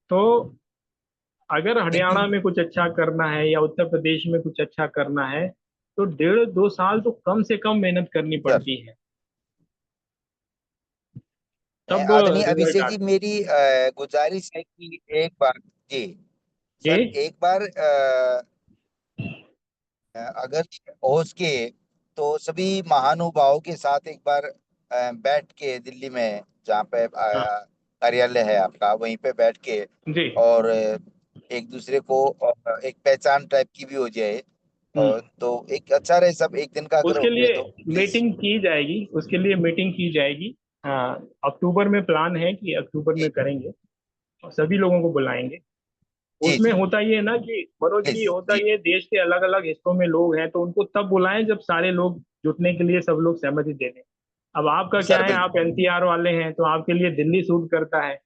[SPEAKER 1] तो अगर हरियाणा
[SPEAKER 3] लेकिन
[SPEAKER 1] में कुछ अच्छा करना है या उत्तर प्रदेश में कुछ अच्छा करना है तो 1.5-2 साल तो कम से कम मेहनत करनी
[SPEAKER 3] सर,
[SPEAKER 1] पड़ती है, तब
[SPEAKER 3] आदरणीय
[SPEAKER 1] रिजल्ट
[SPEAKER 3] अभिषेक जी,
[SPEAKER 1] आता
[SPEAKER 3] मेरी गुजारिश है कि एक बार, जी
[SPEAKER 1] है।
[SPEAKER 3] सर,
[SPEAKER 1] जी।
[SPEAKER 3] एक बार अगर हो सके तो सभी महानुभावों के साथ एक बार बैठ के दिल्ली में, जहाँ पे
[SPEAKER 1] हाँ।
[SPEAKER 3] कार्यालय है आपका, वहीं पे बैठ के,
[SPEAKER 1] जी।
[SPEAKER 3] और एक दूसरे को एक पहचान टाइप की भी हो जाए, और
[SPEAKER 1] हम्म।
[SPEAKER 3] तो एक अच्छा रहे। सब एक दिन का अगर
[SPEAKER 1] उसके
[SPEAKER 3] हुए
[SPEAKER 1] लिए
[SPEAKER 3] तो प्लीज।
[SPEAKER 1] मीटिंग की जाएगी, उसके लिए मीटिंग की जाएगी। हाँ, अक्टूबर में प्लान है कि अक्टूबर
[SPEAKER 3] जी
[SPEAKER 1] में करेंगे और सभी लोगों को बुलाएंगे।
[SPEAKER 3] जी
[SPEAKER 1] उसमें
[SPEAKER 3] जी
[SPEAKER 1] होता ये है ना कि मनोज जी,
[SPEAKER 3] प्लीज
[SPEAKER 1] होता
[SPEAKER 3] जी।
[SPEAKER 1] ये देश के अलग अलग हिस्सों में लोग हैं तो उनको तब बुलाएं जब सारे लोग जुटने के लिए सब लोग सहमति दे दें। अब आपका क्या
[SPEAKER 3] सर
[SPEAKER 1] है, आप
[SPEAKER 3] बिल्कुल।
[SPEAKER 1] एनसीआर वाले हैं तो आपके लिए दिल्ली सूट करता है।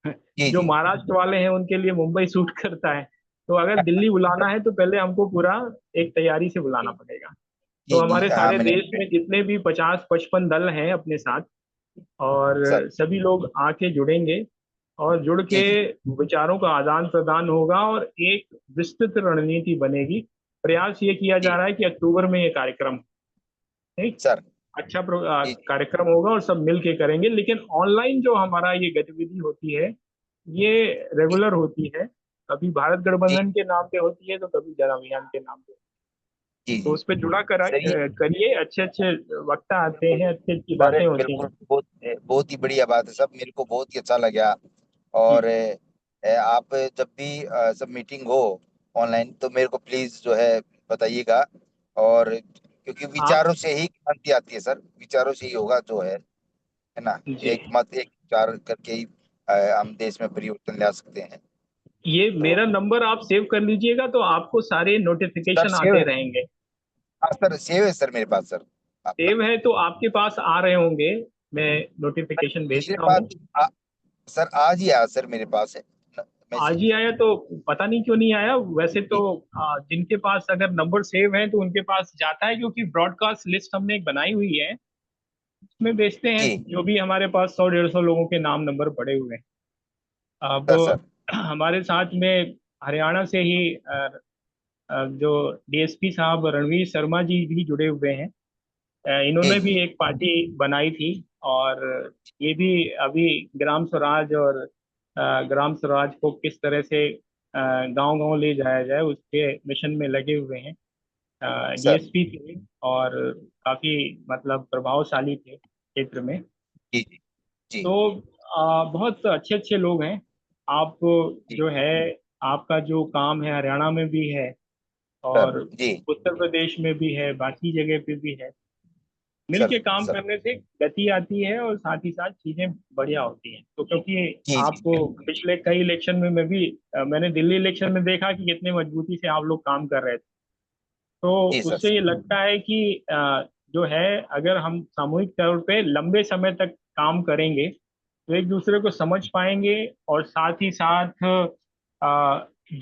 [SPEAKER 3] जी
[SPEAKER 1] जो
[SPEAKER 3] जी
[SPEAKER 1] महाराष्ट्र वाले हैं उनके लिए मुंबई सूट करता है। तो अगर दिल्ली बुलाना है तो पहले हमको पूरा एक तैयारी से बुलाना पड़ेगा। तो
[SPEAKER 3] जी जी।
[SPEAKER 1] हमारे
[SPEAKER 3] हाँ
[SPEAKER 1] सारे
[SPEAKER 3] मैंने,
[SPEAKER 1] देश में जितने भी 50-55 दल हैं अपने साथ, और
[SPEAKER 3] सर।
[SPEAKER 1] सभी लोग आके जुड़ेंगे और जुड़ के
[SPEAKER 3] जी जी
[SPEAKER 1] विचारों का आदान प्रदान होगा और एक विस्तृत रणनीति बनेगी। प्रयास ये किया जा
[SPEAKER 3] जी
[SPEAKER 1] रहा है कि अक्टूबर में ये कार्यक्रम, एक
[SPEAKER 3] सर।
[SPEAKER 1] अच्छा
[SPEAKER 3] जी
[SPEAKER 1] कार्यक्रम होगा और सब मिल के करेंगे। लेकिन ऑनलाइन जो हमारा ये गतिविधि होती है ये
[SPEAKER 3] जी
[SPEAKER 1] रेगुलर होती है। कभी भारत
[SPEAKER 3] जी
[SPEAKER 1] गठबंधन के नाम पे होती है तो कभी जन अभियान के नाम पे।
[SPEAKER 3] जी
[SPEAKER 1] तो
[SPEAKER 3] जी।
[SPEAKER 1] उस पे जुड़ा करा
[SPEAKER 3] सर, ये
[SPEAKER 1] करिए। अच्छे अच्छे वक्ता आते
[SPEAKER 3] बिल्कुल,
[SPEAKER 1] हैं, अच्छी अच्छी
[SPEAKER 3] बारे
[SPEAKER 1] बातें होती
[SPEAKER 3] बिल्कुल,
[SPEAKER 1] हैं।
[SPEAKER 3] बहुत बहुत ही बढ़िया बात है सब, मेरे को बहुत ही अच्छा लगा।
[SPEAKER 1] जी।
[SPEAKER 3] और आप जब भी सब मीटिंग हो ऑनलाइन, तो मेरे को प्लीज जो है बताइएगा। और क्योंकि
[SPEAKER 1] आप।
[SPEAKER 3] विचारों से ही क्रांति आती है सर, विचारों से ही होगा जो है ना।
[SPEAKER 1] जी।
[SPEAKER 3] एक मत एक विचार करके ही हम देश में परिवर्तन ला सकते हैं।
[SPEAKER 1] ये
[SPEAKER 3] तो
[SPEAKER 1] मेरा नंबर आप सेव कर लीजिएगा तो आपको सारे
[SPEAKER 3] सर
[SPEAKER 1] नोटिफिकेशन
[SPEAKER 3] सेव
[SPEAKER 1] आते
[SPEAKER 3] है।
[SPEAKER 1] रहेंगे।
[SPEAKER 3] हाँ सर, सेव है सर मेरे पास सर, आपका।
[SPEAKER 1] सेव है तो आपके पास आ रहे होंगे। मैं नोटिफिकेशन
[SPEAKER 3] पिछले
[SPEAKER 1] भेजता
[SPEAKER 3] बार
[SPEAKER 1] हूँ।
[SPEAKER 3] सर आज ही आया सर मेरे पास है
[SPEAKER 1] आज ही
[SPEAKER 3] मैसेज।
[SPEAKER 1] आया तो पता नहीं क्यों नहीं आया। वैसे तो
[SPEAKER 3] जी
[SPEAKER 1] जिनके पास अगर नंबर सेव है तो उनके पास जाता है, क्योंकि ब्रॉडकास्ट लिस्ट हमने एक बनाई हुई है। उसमें भेजते हैं
[SPEAKER 3] जी
[SPEAKER 1] जो भी हमारे पास 100-150 लोगों के नाम नंबर पड़े हुए हैं। अब
[SPEAKER 3] सर। सर
[SPEAKER 1] हमारे साथ में हरियाणा से ही जो डीएसपी साहब रणवीर शर्मा जी भी जुड़े हुए हैं।
[SPEAKER 3] जी
[SPEAKER 1] इन्होंने
[SPEAKER 3] जी
[SPEAKER 1] भी एक पार्टी बनाई थी। और ये भी अभी ग्राम स्वराज और ग्राम स्वराज को किस तरह से गांव गांव ले जाया जाए उसके मिशन में लगे हुए हैं।
[SPEAKER 3] सर।
[SPEAKER 1] डीएसपी थे और काफी मतलब प्रभावशाली थे क्षेत्र में।
[SPEAKER 3] जी जी जी
[SPEAKER 1] तो बहुत अच्छे अच्छे लोग हैं। आप
[SPEAKER 3] जी
[SPEAKER 1] जो है, आपका जो काम है हरियाणा में भी है
[SPEAKER 3] सर।
[SPEAKER 1] और
[SPEAKER 3] जी
[SPEAKER 1] उत्तर प्रदेश में भी है, बाकी जगह पे भी है। मिल
[SPEAKER 3] सर।
[SPEAKER 1] के काम
[SPEAKER 3] सर।
[SPEAKER 1] करने से गति आती है और साथ ही साथ चीजें बढ़िया होती हैं। तो क्योंकि
[SPEAKER 3] जी जी
[SPEAKER 1] आपको पिछले कई इलेक्शन में मैंने दिल्ली इलेक्शन में देखा कि कितने मजबूती से आप लोग काम कर रहे थे। तो
[SPEAKER 3] जी सर।
[SPEAKER 1] उससे ये लगता है कि जो है, अगर हम सामूहिक तौर पे लंबे समय तक काम करेंगे तो एक दूसरे को समझ पाएंगे और साथ ही साथ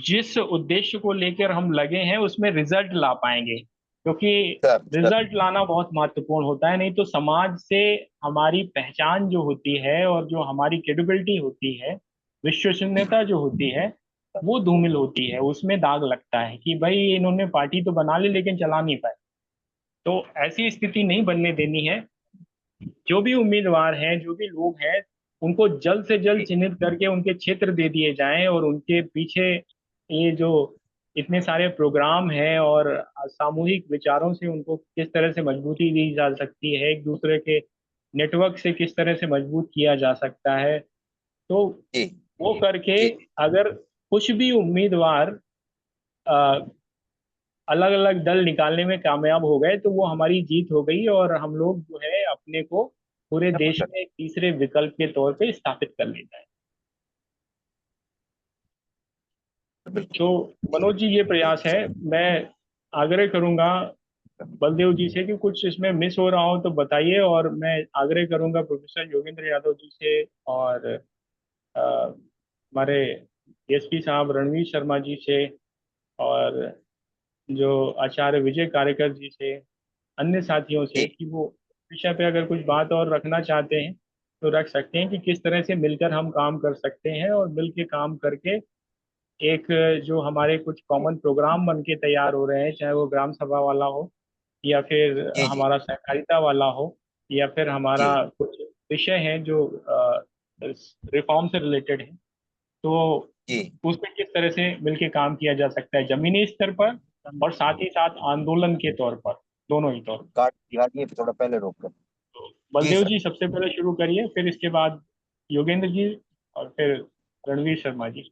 [SPEAKER 1] जिस उद्देश्य को लेकर हम लगे हैं उसमें रिजल्ट ला पाएंगे। क्योंकि
[SPEAKER 3] सर। सर।
[SPEAKER 1] रिजल्ट लाना बहुत महत्वपूर्ण होता है, नहीं तो समाज से हमारी पहचान जो होती है और जो हमारी क्रेडिबिलिटी होती है,
[SPEAKER 3] जी
[SPEAKER 1] विश्वसनीयता जो होती है, वो धूमिल होती है। उसमें दाग लगता है कि भाई इन्होंने पार्टी तो बना ली लेकिन चला नहीं पाए। तो ऐसी स्थिति नहीं बनने देनी है। जो भी उम्मीदवार हैं, जो भी लोग हैं, उनको जल्द से जल्द
[SPEAKER 3] जी
[SPEAKER 1] चिन्हित करके उनके क्षेत्र दे दिए जाएं और उनके पीछे ये जो इतने सारे प्रोग्राम हैं और सामूहिक विचारों से उनको किस तरह से मजबूती दी जा सकती है, एक दूसरे के नेटवर्क से किस तरह से मजबूत किया जा सकता है। तो
[SPEAKER 3] जी
[SPEAKER 1] वो करके
[SPEAKER 3] जी
[SPEAKER 1] अगर कुछ भी उम्मीदवार अलग अलग दल निकालने में कामयाब हो गए तो वो हमारी जीत हो गई, और हम लोग जो है अपने को पूरे
[SPEAKER 3] बिल्कुल
[SPEAKER 1] देश
[SPEAKER 3] सर।
[SPEAKER 1] में एक तीसरे विकल्प के तौर पे स्थापित कर लेता है।
[SPEAKER 3] बिल्कुल।
[SPEAKER 1] तो
[SPEAKER 3] जी
[SPEAKER 1] मनोज जी, ये प्रयास है।
[SPEAKER 3] सर।
[SPEAKER 1] मैं आग्रह करूंगा बलदेव जी से कि कुछ इसमें मिस हो रहा हो तो बताइए, और मैं आग्रह करूंगा प्रोफेसर योगेंद्र यादव जी से और हमारे एसपी साहब रणवीर शर्मा जी से, और जो आचार्य विजय कार्यकर जी से, अन्य साथियों से,
[SPEAKER 3] जी
[SPEAKER 1] कि वो विषय पे अगर कुछ बात और रखना चाहते हैं तो रख सकते हैं, कि किस तरह से मिलकर हम काम कर सकते हैं, और मिल के काम करके एक जो हमारे कुछ
[SPEAKER 3] जी
[SPEAKER 1] कॉमन प्रोग्राम बन के तैयार हो रहे हैं, चाहे वो ग्राम सभा वाला हो, या फिर
[SPEAKER 3] जी जी
[SPEAKER 1] हमारा सहकारिता वाला हो, या फिर
[SPEAKER 3] जी
[SPEAKER 1] हमारा कुछ विषय है जो रिफॉर्म से रिलेटेड है, तो
[SPEAKER 3] जी।
[SPEAKER 1] उस पर किस तरह से मिलके काम किया जा सकता है जमीनी स्तर पर और साथ ही साथ आंदोलन के तौर पर, दोनों ही तौर पर।
[SPEAKER 3] काट दिखाइए थोड़ा पहले रोक कर।
[SPEAKER 1] तो
[SPEAKER 3] जी
[SPEAKER 1] बलदेव
[SPEAKER 3] सर।
[SPEAKER 1] जी सबसे पहले शुरू करिए, फिर इसके बाद योगेंद्र जी, और फिर रणवीर शर्मा जी।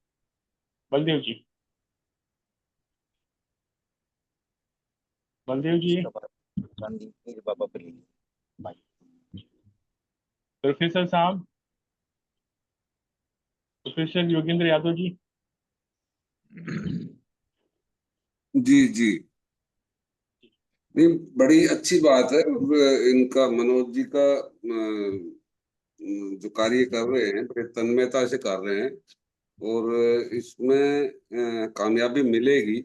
[SPEAKER 1] बलदेव जी। बलदेव जी।
[SPEAKER 3] उसके बाद गांधी मीर बाबा पली भाई।
[SPEAKER 1] प्रोफेसर साहब, प्रोफेसर योगेंद्र यादव जी।
[SPEAKER 4] जी जी। नहीं, बड़ी अच्छी बात है। और इनका मनोज जी का जो कार्य कर रहे हैं बड़े तन्मयता से कर रहे हैं, और इसमें कामयाबी मिलेगी।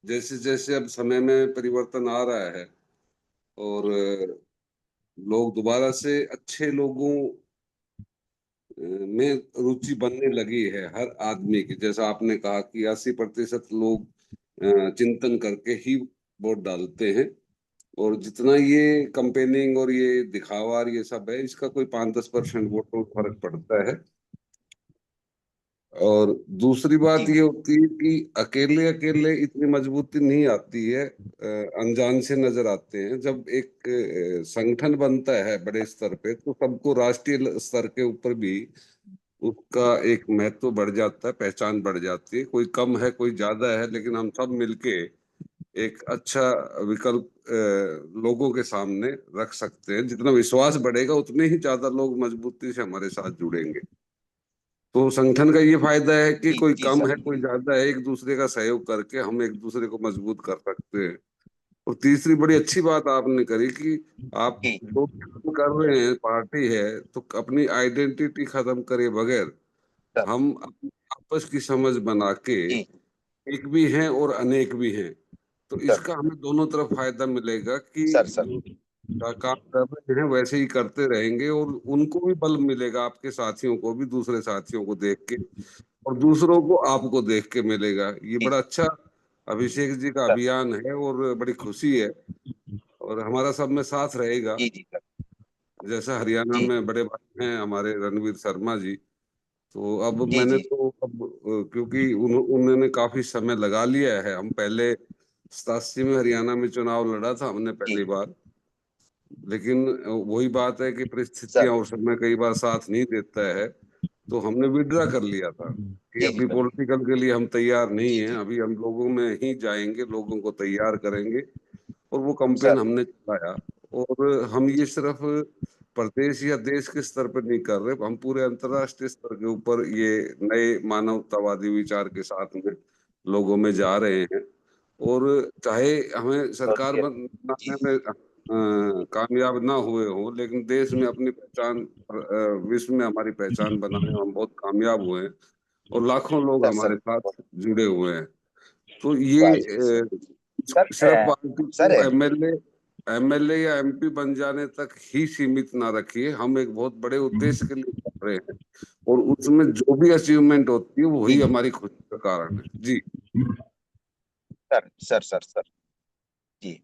[SPEAKER 4] जैसे जैसे अब समय में परिवर्तन आ रहा है, और लोग दोबारा से अच्छे लोगों में रुचि बनने लगी है हर आदमी की। जैसा आपने कहा कि 80% लोग चिंतन करके ही वोट डालते हैं, और जितना ये कंपेनिंग और ये दिखावा और ये सब है, इसका कोई 5-10% वोट को फर्क पड़ता है। और दूसरी बात
[SPEAKER 3] जी
[SPEAKER 4] ये होती है कि अकेले अकेले इतनी मजबूती नहीं आती है, अनजान से नजर आते हैं। जब एक संगठन बनता है बड़े स्तर पे, तो सबको राष्ट्रीय स्तर के ऊपर भी उसका एक महत्व बढ़ जाता है, पहचान बढ़ जाती है। कोई कम है कोई ज्यादा है, लेकिन हम सब मिलके एक अच्छा विकल्प लोगों के सामने रख सकते हैं। जितना विश्वास बढ़ेगा उतने ही ज्यादा लोग मजबूती से हमारे साथ जुड़ेंगे। तो संगठन का ये फायदा है कि कोई
[SPEAKER 3] जी
[SPEAKER 4] कम
[SPEAKER 3] सर।
[SPEAKER 4] है कोई ज्यादा है, एक दूसरे का सहयोग करके हम एक दूसरे को मजबूत कर सकते हैं। और तीसरी बड़ी अच्छी बात आपने करी कि आप
[SPEAKER 3] जी
[SPEAKER 4] जो भी काम कर रहे हैं, पार्टी है, तो अपनी आइडेंटिटी खत्म करे बगैर
[SPEAKER 3] सर।
[SPEAKER 4] हम अपनी आपस की समझ बना के
[SPEAKER 3] जी
[SPEAKER 4] एक भी हैं और अनेक भी हैं, तो
[SPEAKER 3] सर।
[SPEAKER 4] इसका हमें दोनों तरफ फायदा मिलेगा कि
[SPEAKER 3] सर सर।
[SPEAKER 4] जो का काम कर रहे हैं वैसे ही करते रहेंगे, और उनको भी बल मिलेगा, आपके साथियों को भी दूसरे साथियों को देख के, और दूसरों को आपको देख के मिलेगा। ये
[SPEAKER 3] जी
[SPEAKER 4] बड़ा अच्छा अभिषेक जी का
[SPEAKER 3] सर।
[SPEAKER 4] अभियान है, और बड़ी खुशी है, और हमारा सब में साथ रहेगा।
[SPEAKER 3] जी सर।
[SPEAKER 4] जैसा हरियाणा
[SPEAKER 3] जी
[SPEAKER 4] में बड़े भाई हैं हमारे रणवीर शर्मा जी, तो अब
[SPEAKER 3] जी
[SPEAKER 4] मैंने
[SPEAKER 3] जी
[SPEAKER 4] तो अब क्योंकि उन्होंने काफी समय लगा लिया है। हम पहले 87 में हरियाणा में चुनाव लड़ा था हमने
[SPEAKER 3] जी
[SPEAKER 4] पहली बार, लेकिन वही बात है कि
[SPEAKER 3] सर।
[SPEAKER 4] परिस्थितियां और समय कई बार साथ नहीं देता है, तो हमने विड्रा कर लिया था कि
[SPEAKER 3] जी
[SPEAKER 4] अभी
[SPEAKER 3] सर।
[SPEAKER 4] पॉलिटिकल के लिए हम तैयार नहीं
[SPEAKER 3] जी
[SPEAKER 4] हैं।
[SPEAKER 3] जी
[SPEAKER 4] अभी हम लोगों में ही जाएंगे, लोगों को तैयार करेंगे, और वो कैंपेन
[SPEAKER 3] सर।
[SPEAKER 4] हमने चलाया। और हम ये
[SPEAKER 3] जी
[SPEAKER 4] सिर्फ प्रदेश या देश के स्तर पर नहीं कर रहे, हम पूरे अंतर्राष्ट्रीय स्तर के ऊपर ये नए मानवतावादी विचार के साथ में लोगों में जा रहे हैं। और चाहे हमें
[SPEAKER 3] बहुत
[SPEAKER 4] सरकार
[SPEAKER 3] बढ़िया। जी
[SPEAKER 4] बनाने में कामयाब ना हुए हों, लेकिन देश में अपनी पहचान, विश्व में हमारी पहचान बनाने में हम बहुत कामयाब हुए हैं, और लाखों लोग
[SPEAKER 3] सर।
[SPEAKER 4] हमारे
[SPEAKER 3] सर
[SPEAKER 4] साथ जुड़े हुए हैं। तो ये
[SPEAKER 3] वाह जी सर। सर
[SPEAKER 4] सिर्फ पार्टी
[SPEAKER 3] सर
[SPEAKER 4] को एमएलए या एमपी बन जाने तक ही सीमित ना रखिए। हम एक बहुत बड़े उद्देश्य के लिए कर रहे हैं, और उसमें जो भी अचीवमेंट होती है
[SPEAKER 3] जी
[SPEAKER 4] वही
[SPEAKER 3] जी
[SPEAKER 4] हमारी खुशी का कारण है। जी
[SPEAKER 3] सर सर सर सर। जी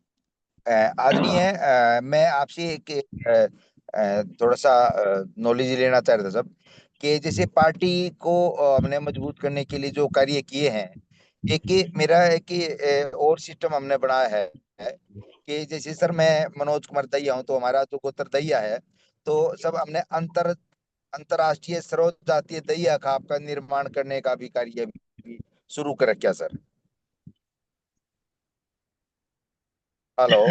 [SPEAKER 3] आदरणीय मैं आपसे एक थोड़ा सा नॉलेज लेना चाह रहा था सब, कि जैसे पार्टी को हमने मजबूत करने के लिए जो कार्य किए हैं, एक ही मेरा एक ही और सिस्टम हमने बनाया है कि जैसे सर मैं मनोज कुमार दहिया हूँ, तो हमारा जो गोत्र दहिया है, तो सब हमने अंतरराष्ट्रीय सर्व जातीय दहिया खाप का निर्माण करने का भी कार्य भी शुरू कर रखा सर। हेलो।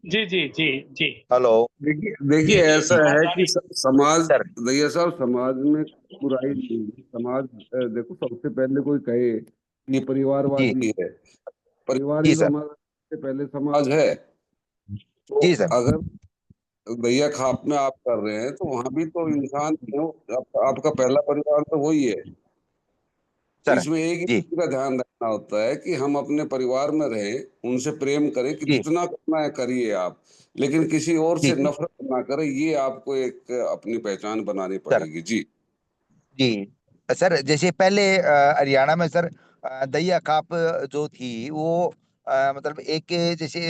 [SPEAKER 1] जी जी जी जी।
[SPEAKER 3] हेलो।
[SPEAKER 4] देखिए
[SPEAKER 1] जी
[SPEAKER 4] देखिए
[SPEAKER 1] जी
[SPEAKER 4] ऐसा
[SPEAKER 1] जी
[SPEAKER 4] है
[SPEAKER 1] आवाज आ
[SPEAKER 4] कि
[SPEAKER 1] रही।
[SPEAKER 4] समाज,
[SPEAKER 3] सर।
[SPEAKER 4] दैया साहब, समाज में बुराई नहीं है। समाज देखो, सबसे पहले कोई कहे कि ये
[SPEAKER 3] जी
[SPEAKER 4] परिवारवादी है, परिवार
[SPEAKER 3] जी
[SPEAKER 4] ही तो
[SPEAKER 3] सर।
[SPEAKER 4] हमारा सबसे पहले समाज है। तो
[SPEAKER 3] जी सर।
[SPEAKER 4] अगर दैया खाप में आप कर रहे हैं तो वहां भी तो इंसान हो, आपका पहला परिवार तो वही है। तो
[SPEAKER 3] सर।
[SPEAKER 4] इसमें एक ही
[SPEAKER 3] जी
[SPEAKER 4] चीज का ध्यान रखना होता है कि हम अपने परिवार में रहें, उनसे प्रेम करें, कि
[SPEAKER 3] जी
[SPEAKER 4] जितना करना है करिए आप, लेकिन किसी और
[SPEAKER 3] जी
[SPEAKER 4] से नफरत ना करें। ये आपको एक अपनी पहचान बनानी
[SPEAKER 3] सर।
[SPEAKER 4] पड़ेगी। जी।
[SPEAKER 3] जी सर, जैसे पहले हरियाणा में सर दहिया खाप जो थी वो मतलब एक जैसे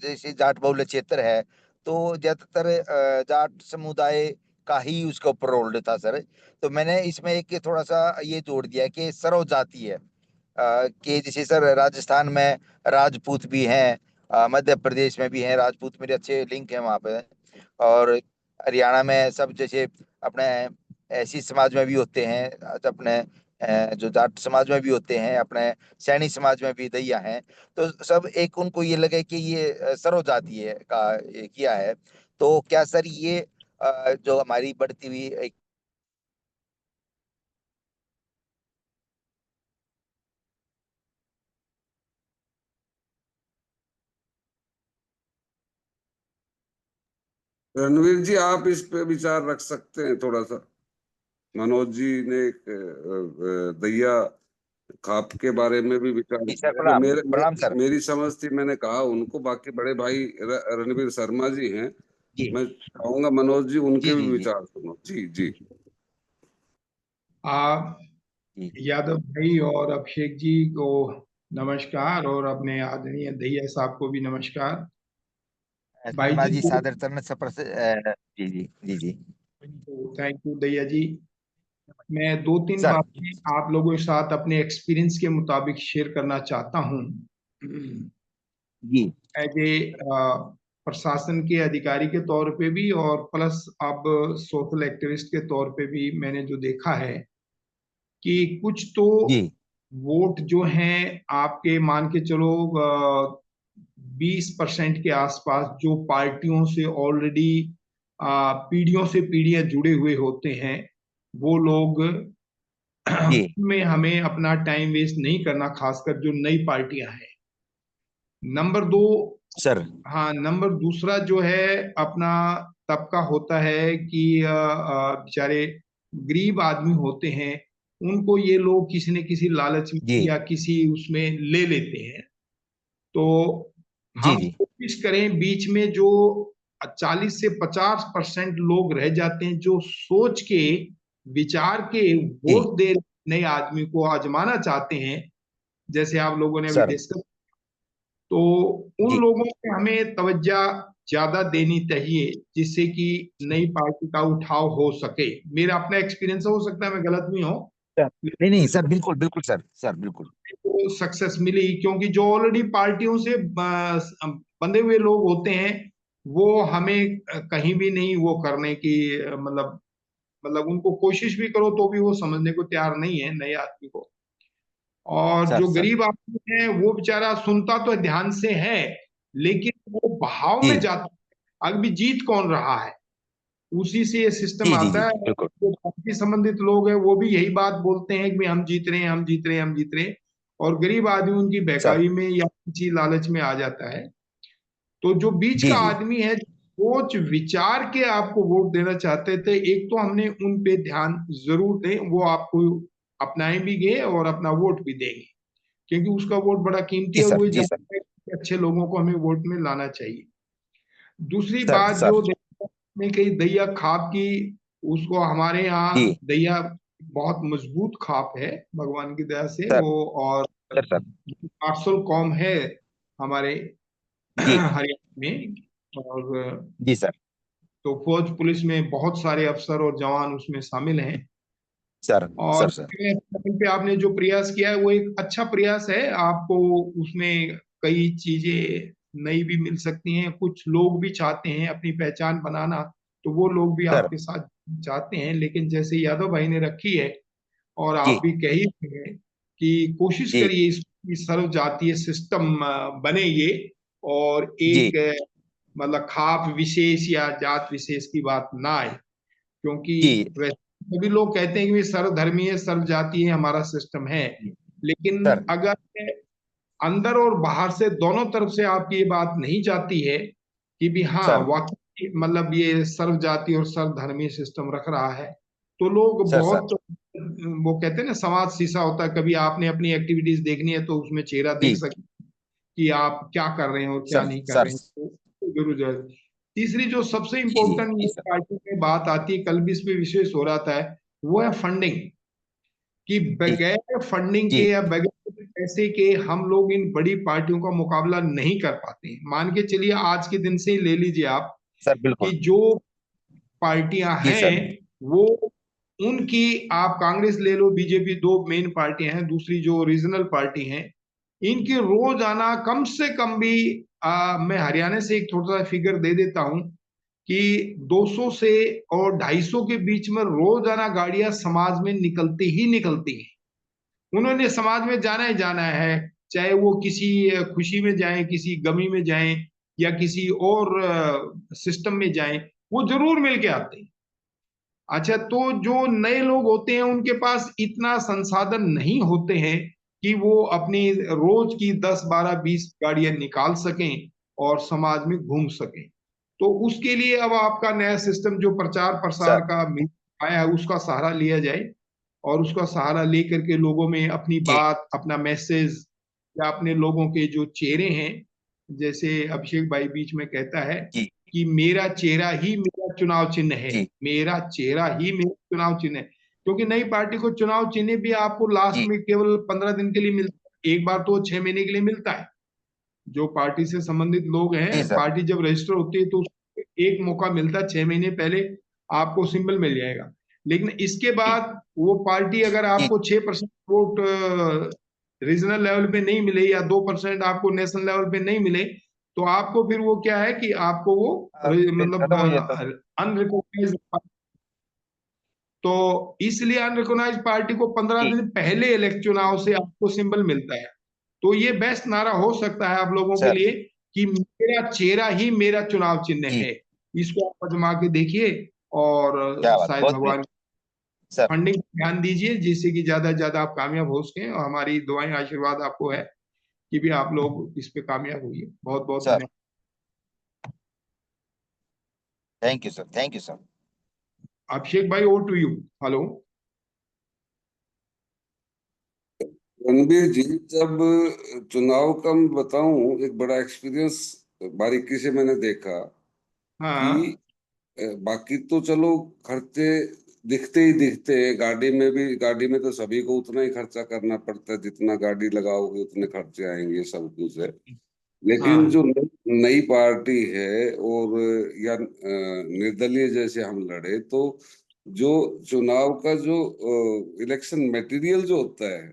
[SPEAKER 3] जैसे जाट बहुल्य क्षेत्र है, तो ज्यादातर जाट समुदाय का ही उसके ऊपर रोल्ड था सर। तो मैंने इसमें एक थोड़ा सा ये जोड़ दिया कि सर्व जाति है, कि जैसे सर राजस्थान में राजपूत भी हैं, मध्य प्रदेश में भी हैं राजपूत, मेरे अच्छे लिंक हैं वहाँ पे। और हरियाणा में सब जैसे अपने ऐसी समाज में भी होते हैं, अपने जो जाट समाज में भी होते हैं, अपने सैनी समाज में भी दैया हैं। तो सब एक उनको ये लगे कि ये सर्व जातीय का ये किया है। तो क्या सर ये जो हमारी बढ़ती हुई एक
[SPEAKER 4] रणवीर जी, आप इस पे विचार रख सकते हैं थोड़ा सा। मनोज जी ने एक दैया खाप के बारे में भी विचार
[SPEAKER 3] जी सर,
[SPEAKER 4] किया, जो
[SPEAKER 3] प्रणाम प्रणाम सर।
[SPEAKER 4] मेरी समझ थी, मैंने कहा उनको। बाकी बड़े भाई रणवीर शर्मा जी हैं,
[SPEAKER 3] जी
[SPEAKER 4] मैं चाहूंगा मनोज जी
[SPEAKER 3] जी
[SPEAKER 4] उनके भी
[SPEAKER 3] जी जी
[SPEAKER 4] विचार सुनो। जी जी।
[SPEAKER 5] आप
[SPEAKER 3] जी
[SPEAKER 5] यादव भाई और अभिषेक जी को नमस्कार, और अपने आदरणीय दहिया साहब को भी नमस्कार। भाई
[SPEAKER 3] शर्मा
[SPEAKER 5] जी
[SPEAKER 3] जी सादर चरण सपर से जी जी जी जी
[SPEAKER 5] थैंक यू दहिया जी। मैं दो तीन
[SPEAKER 3] सर।
[SPEAKER 5] बातें आप लोगों के साथ अपने एक्सपीरियंस के मुताबिक शेयर करना चाहता हूँ।
[SPEAKER 3] जी
[SPEAKER 5] एज ए प्रशासन के अधिकारी के तौर पे भी, और प्लस अब सोशल एक्टिविस्ट के तौर पे भी मैंने जो देखा है कि कुछ तो
[SPEAKER 3] जी
[SPEAKER 5] वोट जो हैं आपके, मान के चलो 20% के आसपास, जो पार्टियों से ऑलरेडी पीढ़ियों से पीढ़ियां जुड़े हुए होते हैं, वो लोग
[SPEAKER 3] जी
[SPEAKER 5] में हमें अपना टाइम वेस्ट नहीं करना, खासकर जो नई पार्टियां हैं। नंबर दो,
[SPEAKER 3] सर।
[SPEAKER 5] हाँ, नंबर दूसरा जो है अपना तबका होता है कि बेचारे गरीब आदमी होते हैं, उनको ये लोग किसी न किसी लालच में
[SPEAKER 3] जी
[SPEAKER 5] या किसी उसमें ले लेते हैं। तो
[SPEAKER 3] जी
[SPEAKER 5] हम
[SPEAKER 3] जी
[SPEAKER 5] कोशिश करें, बीच में जो 40 से 50% लोग रह जाते हैं जो सोच के, विचार के
[SPEAKER 3] जी
[SPEAKER 5] वोट दे नए आदमी को आजमाना चाहते हैं, जैसे आप लोगों ने अभी
[SPEAKER 3] सर।
[SPEAKER 5] डिस्कस, तो उन
[SPEAKER 3] जी
[SPEAKER 5] लोगों पे हमें तवज्जो ज्यादा देनी चाहिए, जिससे कि नई पार्टी का उठाव हो सके। मेरा अपना एक्सपीरियंस हो सकता है मैं गलत भी हूँ,
[SPEAKER 3] सर। नहीं नहीं सर, बिल्कुल बिल्कुल सर, सर बिल्कुल।
[SPEAKER 5] तो सक्सेस मिली, क्योंकि जो ऑलरेडी पार्टियों से बंधे हुए लोग होते हैं, वो हमें कहीं भी नहीं वो करने की मतलब उनको कोशिश भी करो तो भी वो समझने को तैयार नहीं है नए आदमी को। और
[SPEAKER 3] सर
[SPEAKER 5] जो
[SPEAKER 3] सर।
[SPEAKER 5] गरीब आदमी है वो बेचारा सुनता तो ध्यान से है, लेकिन वो बहाव
[SPEAKER 3] जी
[SPEAKER 5] में जाता है। अभी जीत कौन रहा है, उसी से ये सिस्टम
[SPEAKER 3] जी जी
[SPEAKER 5] आता
[SPEAKER 3] जी
[SPEAKER 5] है।
[SPEAKER 3] बिल्कुल।
[SPEAKER 5] जो पार्टी संबंधित लोग हैं वो भी यही बात बोलते हैं कि भाई हम जीत रहे हैं, हम जीत रहे हैं, हम जीत रहे हैं, और गरीब आदमी उनकी
[SPEAKER 3] सर।
[SPEAKER 5] बहकावी में या किसी लालच में आ जाता है। तो जो बीच
[SPEAKER 3] जी
[SPEAKER 5] का
[SPEAKER 3] जी
[SPEAKER 5] आदमी है, सोच विचार के आपको वोट देना चाहते थे, एक तो हमने उन पे ध्यान जरूर दें, वो आपको अपनाए भी गए और अपना वोट भी देंगे, क्योंकि उसका वोट बड़ा कीमती
[SPEAKER 3] जी
[SPEAKER 5] है।
[SPEAKER 3] सर।
[SPEAKER 5] वही
[SPEAKER 3] जी
[SPEAKER 5] जब
[SPEAKER 3] सर।
[SPEAKER 5] अच्छे लोगों को हमें वोट में लाना चाहिए। दूसरी
[SPEAKER 3] सर
[SPEAKER 5] बात
[SPEAKER 3] सर।
[SPEAKER 5] जो ने कही दैया खाप की, उसको हमारे यहाँ
[SPEAKER 3] जी
[SPEAKER 5] दैया बहुत मजबूत खाप है भगवान की दया से
[SPEAKER 3] सर।
[SPEAKER 5] वो, और
[SPEAKER 3] सर सर।
[SPEAKER 5] मार्शल कौम है हमारे
[SPEAKER 3] जी
[SPEAKER 5] हरियाणा में। और
[SPEAKER 3] जी सर।
[SPEAKER 5] तो फौज पुलिस में बहुत सारे अफसर और जवान उसमें शामिल हैं।
[SPEAKER 3] सर
[SPEAKER 5] और
[SPEAKER 3] सर
[SPEAKER 5] पे आपने जो प्रयास किया है वो एक अच्छा प्रयास है। आपको उसमें कई चीजें नई भी मिल सकती हैं। कुछ लोग भी चाहते हैं अपनी पहचान बनाना, तो वो लोग भी
[SPEAKER 3] सर
[SPEAKER 5] आपके साथ चाहते हैं। लेकिन जैसे यादव भाई ने रखी है और
[SPEAKER 3] जी
[SPEAKER 5] आप भी कह ही रहे हैं कि कोशिश
[SPEAKER 3] जी
[SPEAKER 5] करिए इसकी सर्व जातीय सिस्टम बने ये, और
[SPEAKER 3] जी
[SPEAKER 5] एक मतलब खाप विशेष या जात विशेष की बात ना आए। क्योंकि
[SPEAKER 3] जी
[SPEAKER 5] वैसे सभी लोग कहते हैं कि सर्वधर्मीय सर्व जातीय हमारा सिस्टम है, लेकिन
[SPEAKER 3] सर
[SPEAKER 5] अगर अंदर और बाहर से दोनों तरफ से आपकी ये बात नहीं जाती है कि भी हाँ
[SPEAKER 3] सर
[SPEAKER 5] वाकई मतलब ये सर्व जाति और सर्वधर्मीय सिस्टम रख रहा है, तो लोग
[SPEAKER 3] सर सर
[SPEAKER 5] बहुत, वो कहते हैं ना समाज शीशा होता है, कभी आपने अपनी एक्टिविटीज देखनी है तो उसमें चेहरा देख
[SPEAKER 3] जी
[SPEAKER 5] सकते कि आप क्या कर रहे हैं और क्या
[SPEAKER 3] सर
[SPEAKER 5] नहीं कर
[SPEAKER 3] सर
[SPEAKER 5] रहे हैं। तो जरूर जरूर। तीसरी जो सबसे
[SPEAKER 3] जी
[SPEAKER 5] इम्पोर्टेंट
[SPEAKER 3] जी सर
[SPEAKER 5] पार्टी में बात आती है, कल भी इस पे विशेष हो रहा था, वो है फंडिंग। कि
[SPEAKER 3] जी
[SPEAKER 5] बगैर फंडिंग के
[SPEAKER 3] जी
[SPEAKER 5] या बगैर पैसे के हम लोग इन बड़ी पार्टियों का मुकाबला नहीं कर पाते हैं। मान के चलिए आज के दिन से ही ले लीजिए आप
[SPEAKER 3] सर
[SPEAKER 5] कि
[SPEAKER 3] बिल्कुल
[SPEAKER 5] जो पार्टियां
[SPEAKER 3] जी
[SPEAKER 5] हैं
[SPEAKER 3] सर
[SPEAKER 5] वो, उनकी आप कांग्रेस ले लो, बीजेपी, दो मेन पार्टियां हैं, दूसरी जो रीजनल पार्टी हैं, इनकी रोजाना कम से कम भी मैं हरियाणा से एक थोड़ा सा फिगर दे देता हूं कि 200 से और 250 के बीच में रोजाना गाड़ियां समाज में निकलती ही निकलती हैं। उन्होंने समाज में जाना ही जाना है, चाहे वो किसी खुशी में जाएं, किसी गमी में जाएं, या किसी और सिस्टम में जाएं, वो जरूर मिल के आते हैं। अच्छा, तो जो नए लोग होते हैं उनके पास इतना संसाधन नहीं होते हैं कि वो अपनी रोज की 10 12 20 गाड़ियां निकाल सकें और समाज में घूम सकें। तो उसके लिए अब आपका नया सिस्टम जो प्रचार प्रसार
[SPEAKER 3] सर
[SPEAKER 5] का आया है उसका सहारा लिया जाए, और उसका सहारा लेकर के लोगों में अपनी
[SPEAKER 3] जी
[SPEAKER 5] बात, अपना मैसेज, या अपने लोगों के जो चेहरे हैं, जैसे अभिषेक भाई बीच में कहता है
[SPEAKER 3] जी
[SPEAKER 5] कि मेरा चेहरा ही मेरा चुनाव चिन्ह है,
[SPEAKER 3] जी
[SPEAKER 5] मेरा चेहरा ही मेरा चुनाव चिन्ह है। क्योंकि नई पार्टी को चुनाव चिन्ह भी आपको लास्ट
[SPEAKER 3] जी
[SPEAKER 5] में केवल 15 दिन के लिए मिलता है, एक बार तो 6 महीने के लिए मिलता है। जो पार्टी से संबंधित लोग
[SPEAKER 3] जी
[SPEAKER 5] हैं,
[SPEAKER 3] सर
[SPEAKER 5] पार्टी जब रजिस्टर होती है तो उसको एक मौका मिलता है, 6 महीने पहले आपको सिंबल मिल जाएगा। लेकिन इसके
[SPEAKER 3] जी
[SPEAKER 5] बाद वो पार्टी अगर
[SPEAKER 3] जी
[SPEAKER 5] आपको 6% वोट रीजनल लेवल पे नहीं मिले, या 2% आपको नेशनल लेवल पे नहीं मिले, तो आपको फिर वो क्या है कि आपको वो
[SPEAKER 3] फिर
[SPEAKER 5] मतलब
[SPEAKER 3] खत्म हो जाता
[SPEAKER 5] अनरिकॉग्नाइज। तो इसलिए अनरिकॉग्नाइज पार्टी को 15
[SPEAKER 3] जी
[SPEAKER 5] दिन पहले इलेक्शन चुनाव से आपको सिंबल मिलता है। तो ये बेस्ट नारा हो सकता है आप लोगों के
[SPEAKER 3] सर
[SPEAKER 5] लिए कि मेरा चेहरा ही मेरा चुनाव चिन्ह
[SPEAKER 3] जी
[SPEAKER 5] है। इसको आप आजमा के देखिए, और
[SPEAKER 3] क्या बात
[SPEAKER 5] शायद
[SPEAKER 3] बहुत बढ़िया
[SPEAKER 5] भगवान
[SPEAKER 3] सर
[SPEAKER 5] फंडिंग ध्यान दीजिए, जिससे कि ज्यादा से ज्यादा आप कामयाब हो सकें। और हमारी दुआएं आशीर्वाद आपको है कि भी आप लोग इस पे कामयाब होइए। बहुत बहुत
[SPEAKER 3] सर
[SPEAKER 5] धन्यवाद।
[SPEAKER 3] Thank you sir thank you sir
[SPEAKER 5] Abhishek भाई, over to you. Hello.
[SPEAKER 4] Ranbir ji, जब चुनाव का मैं बताऊं, एक बड़ा एक्सपीरियंस बारीकी से मैंने देखा कि
[SPEAKER 5] हाँ
[SPEAKER 4] बाकी तो चलो खर्चे दिखते ही दिखते हैं। गाड़ी में तो सभी को उतना ही खर्चा करना पड़ता है, जितना गाड़ी लगाओगे उतने खर्चे आएंगे, सब कुछ है। लेकिन
[SPEAKER 5] हाँ
[SPEAKER 4] जो नई पार्टी है, और या निर्दलीय जैसे हम लड़े, तो जो चुनाव का जो इलेक्शन मटेरियल जो होता है,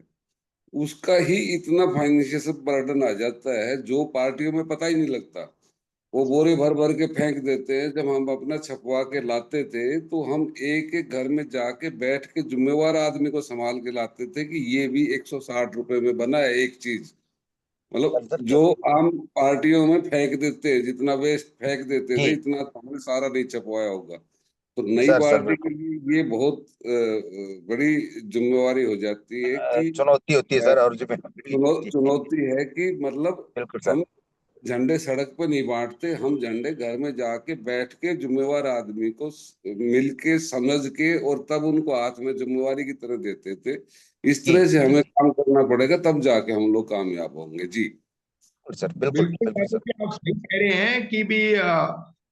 [SPEAKER 4] उसका ही इतना फाइनेंशियल बर्डन आ जाता है जो पार्टियों में पता ही नहीं लगता। वो बोरे भर भर के फेंक देते हैं। जब हम अपना छपवा के लाते थे तो हम एक एक घर में जाके बैठ के जिम्मेवार आदमी को संभाल के लाते थे कि ये भी 160 रुपए में बना है एक चीज। मतलब
[SPEAKER 3] सर
[SPEAKER 4] जो आम पार्टियों में फेंक देते हैं, जितना वेस्ट फेंक देते थे,
[SPEAKER 3] जी
[SPEAKER 4] इतना तो हमने सारा नहीं छपवाया होगा। तो नई
[SPEAKER 3] सर
[SPEAKER 4] पार्टी के
[SPEAKER 3] बिल्कुल
[SPEAKER 4] लिए ये बहुत बड़ी जिम्मेवारी हो जाती है कि
[SPEAKER 3] चुनौती होती है
[SPEAKER 4] अ,
[SPEAKER 3] सर और जिम्मेदारी जी
[SPEAKER 4] चुनौती है कि मतलब
[SPEAKER 3] बिल्कुल सर
[SPEAKER 4] हम झंडे सड़क पे नहीं बांटते, हम झंडे घर में जाके बैठ के जिम्मेवार आदमी को मिलके समझ के और तब उनको हाथ में जिम्मेवारी की तरह देते थे। इस
[SPEAKER 3] जी
[SPEAKER 4] तरह से
[SPEAKER 3] जी
[SPEAKER 4] हमें काम करना पड़ेगा, तब जाके हम लोग कामयाब होंगे जी।
[SPEAKER 3] बिल्कुल सर बिल्कुल
[SPEAKER 5] बिल्कुल
[SPEAKER 3] बिल्कुल
[SPEAKER 5] जैसे
[SPEAKER 3] सर
[SPEAKER 5] कि आप सही कह रहे हैं कि भी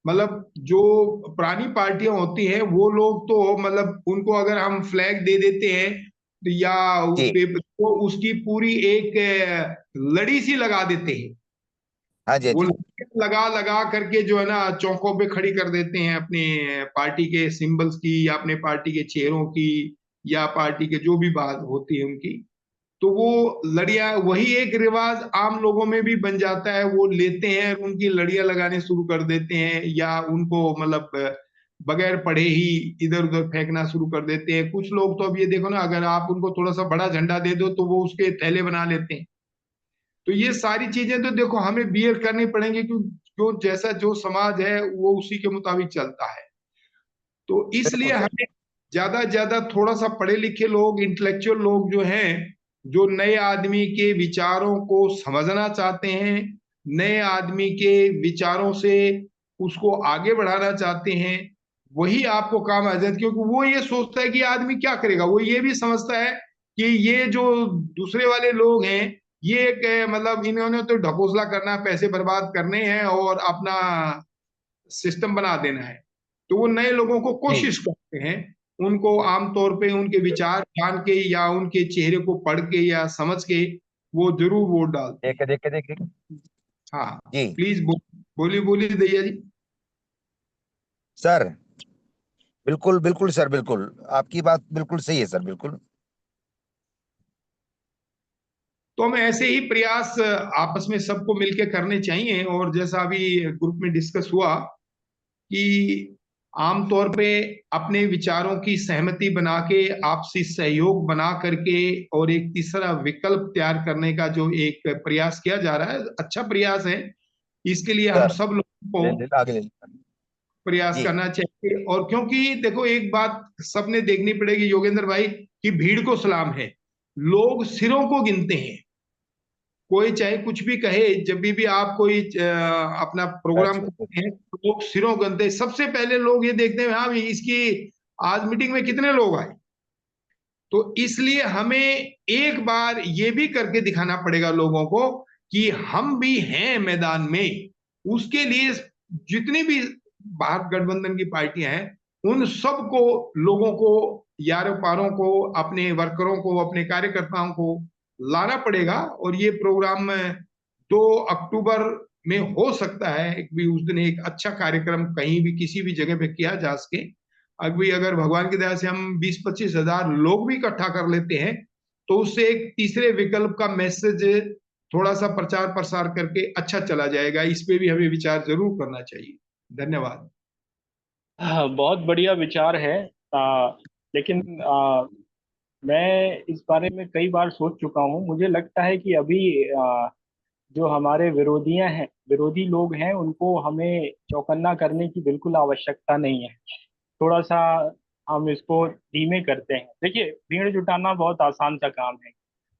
[SPEAKER 5] मतलब जो पुरानी पार्टियां होती हैं वो लोग तो मतलब उनको अगर हम फ्लैग दे देते हैं तो या उस
[SPEAKER 3] जी
[SPEAKER 5] पे तो उसकी पूरी एक लड़ी सी लगा देते हैं।
[SPEAKER 3] हाँ जी हाँ
[SPEAKER 5] वो
[SPEAKER 3] जी
[SPEAKER 5] लगा लगा करके जो है ना चौकों पे खड़ी कर देते हैं अपने पार्टी के सिंबल्स की या अपने पार्टी के चेहरों की, या पार्टी के जो भी बात होती है उनकी, तो वो लड़ियां, वही एक रिवाज आम लोगों में भी बन जाता है, वो लेते हैं और उनकी लड़ियां लगाने शुरू कर देते हैं, या उनको मतलब बगैर पढ़े ही इधर उधर फेंकना शुरू कर देते हैं। कुछ लोग तो अब ये देखो ना, अगर आप उनको थोड़ा सा बड़ा झंडा दे दो तो वो उसके थैले बना लेते हैं। तो ये सारी चीजें तो देखो हमें बियर करनी पड़ेंगी, क्यों जैसा जो समाज है वो उसी के मुताबिक चलता है। तो इसलिए
[SPEAKER 3] बिल्कुल सर।
[SPEAKER 5] हमें ज्यादा ज्यादा थोड़ा सा पढ़े लिखे लोग, इंटेलेक्चुअल लोग जो हैं, जो नए आदमी के विचारों को समझना चाहते हैं, नए आदमी के विचारों से उसको आगे बढ़ाना चाहते हैं, वही आपको काम आ जाए। क्योंकि वो ये सोचता है कि आदमी क्या करेगा, वो ये भी समझता है कि ये जो दूसरे वाले लोग हैं, ये एक मतलब इन्होंने तो ढकोसला करना है, पैसे बर्बाद करने हैं और अपना सिस्टम बना देना है। तो वो नए लोगों को
[SPEAKER 3] जी।
[SPEAKER 5] कोशिश करते हैं, उनको आमतौर पे उनके विचार जान के या उनके चेहरे को पढ़ के या समझ के वो जरूर वोट डालते हैं।
[SPEAKER 3] देख के देख के।
[SPEAKER 5] हाँ,
[SPEAKER 3] जी
[SPEAKER 5] प्लीज बोलिए बोलिए दैया जी।
[SPEAKER 3] सर, बिल्कुल बिल्कुल सर, बिल्कुल आपकी बात बिल्कुल सही है सर, बिल्कुल।
[SPEAKER 5] तो हमें ऐसे ही प्रयास आपस में सबको मिलके करने चाहिए। और जैसा अभी ग्रुप में डिस्कस हुआ कि आमतौर पे अपने विचारों की सहमति बना के, आपसी सहयोग बना करके, और एक तीसरा विकल्प तैयार करने का जो एक प्रयास किया जा रहा है, अच्छा प्रयास है। इसके लिए हम
[SPEAKER 3] सर
[SPEAKER 5] सब लोगों
[SPEAKER 3] ले
[SPEAKER 5] को
[SPEAKER 3] ले आगे ले।
[SPEAKER 5] प्रयास
[SPEAKER 3] जी
[SPEAKER 5] करना चाहिए। और क्योंकि देखो एक बात सबने देखनी पड़ेगी योगेंद्र भाई, कि भीड़ को सलाम है, लोग सिरों को गिनते हैं। कोई चाहे कुछ भी कहे, जब भी आप कोई अपना प्रोग्राम
[SPEAKER 3] अच्छा
[SPEAKER 5] करते हैं तो लोग सिरों गिनते हैं। सबसे पहले लोग ये देखते हैं, हाँ भाई इसकी आज मीटिंग में कितने लोग आए। तो इसलिए हमें एक बार ये भी करके दिखाना पड़ेगा लोगों को कि हम भी हैं मैदान में। उसके लिए जितनी भी भारत गठबंधन की पार्टियां हैं, उन सबको, लोगों को, यारों पारों को, अपने वर्करों को, अपने कार्यकर्ताओं को लाना पड़ेगा। और ये प्रोग्राम 2 अक्टूबर में हो सकता है कि उस दिन एक अच्छा कार्यक्रम कहीं भी किसी भी जगह पे किया जा सके। अभी अगर भगवान की दया से हम 20-25 हजार लोग भी इकट्ठा कर लेते हैं, तो उससे एक तीसरे विकल्प का मैसेज थोड़ा सा प्रचार प्रसार करके अच्छा चला जाएगा। इस पे भी हमें विचार जरूर करना चाहिए। धन्यवाद।
[SPEAKER 1] हाँ, बहुत बढ़िया विचार है। लेकिन मैं इस बारे में कई बार सोच चुका हूँ। मुझे लगता है कि अभी जो हमारे विरोधी लोग हैं, उनको हमें चौकन्ना करने की बिल्कुल आवश्यकता नहीं है। थोड़ा सा हम इसको धीमे करते हैं। देखिए, भीड़ जुटाना बहुत आसान सा काम है।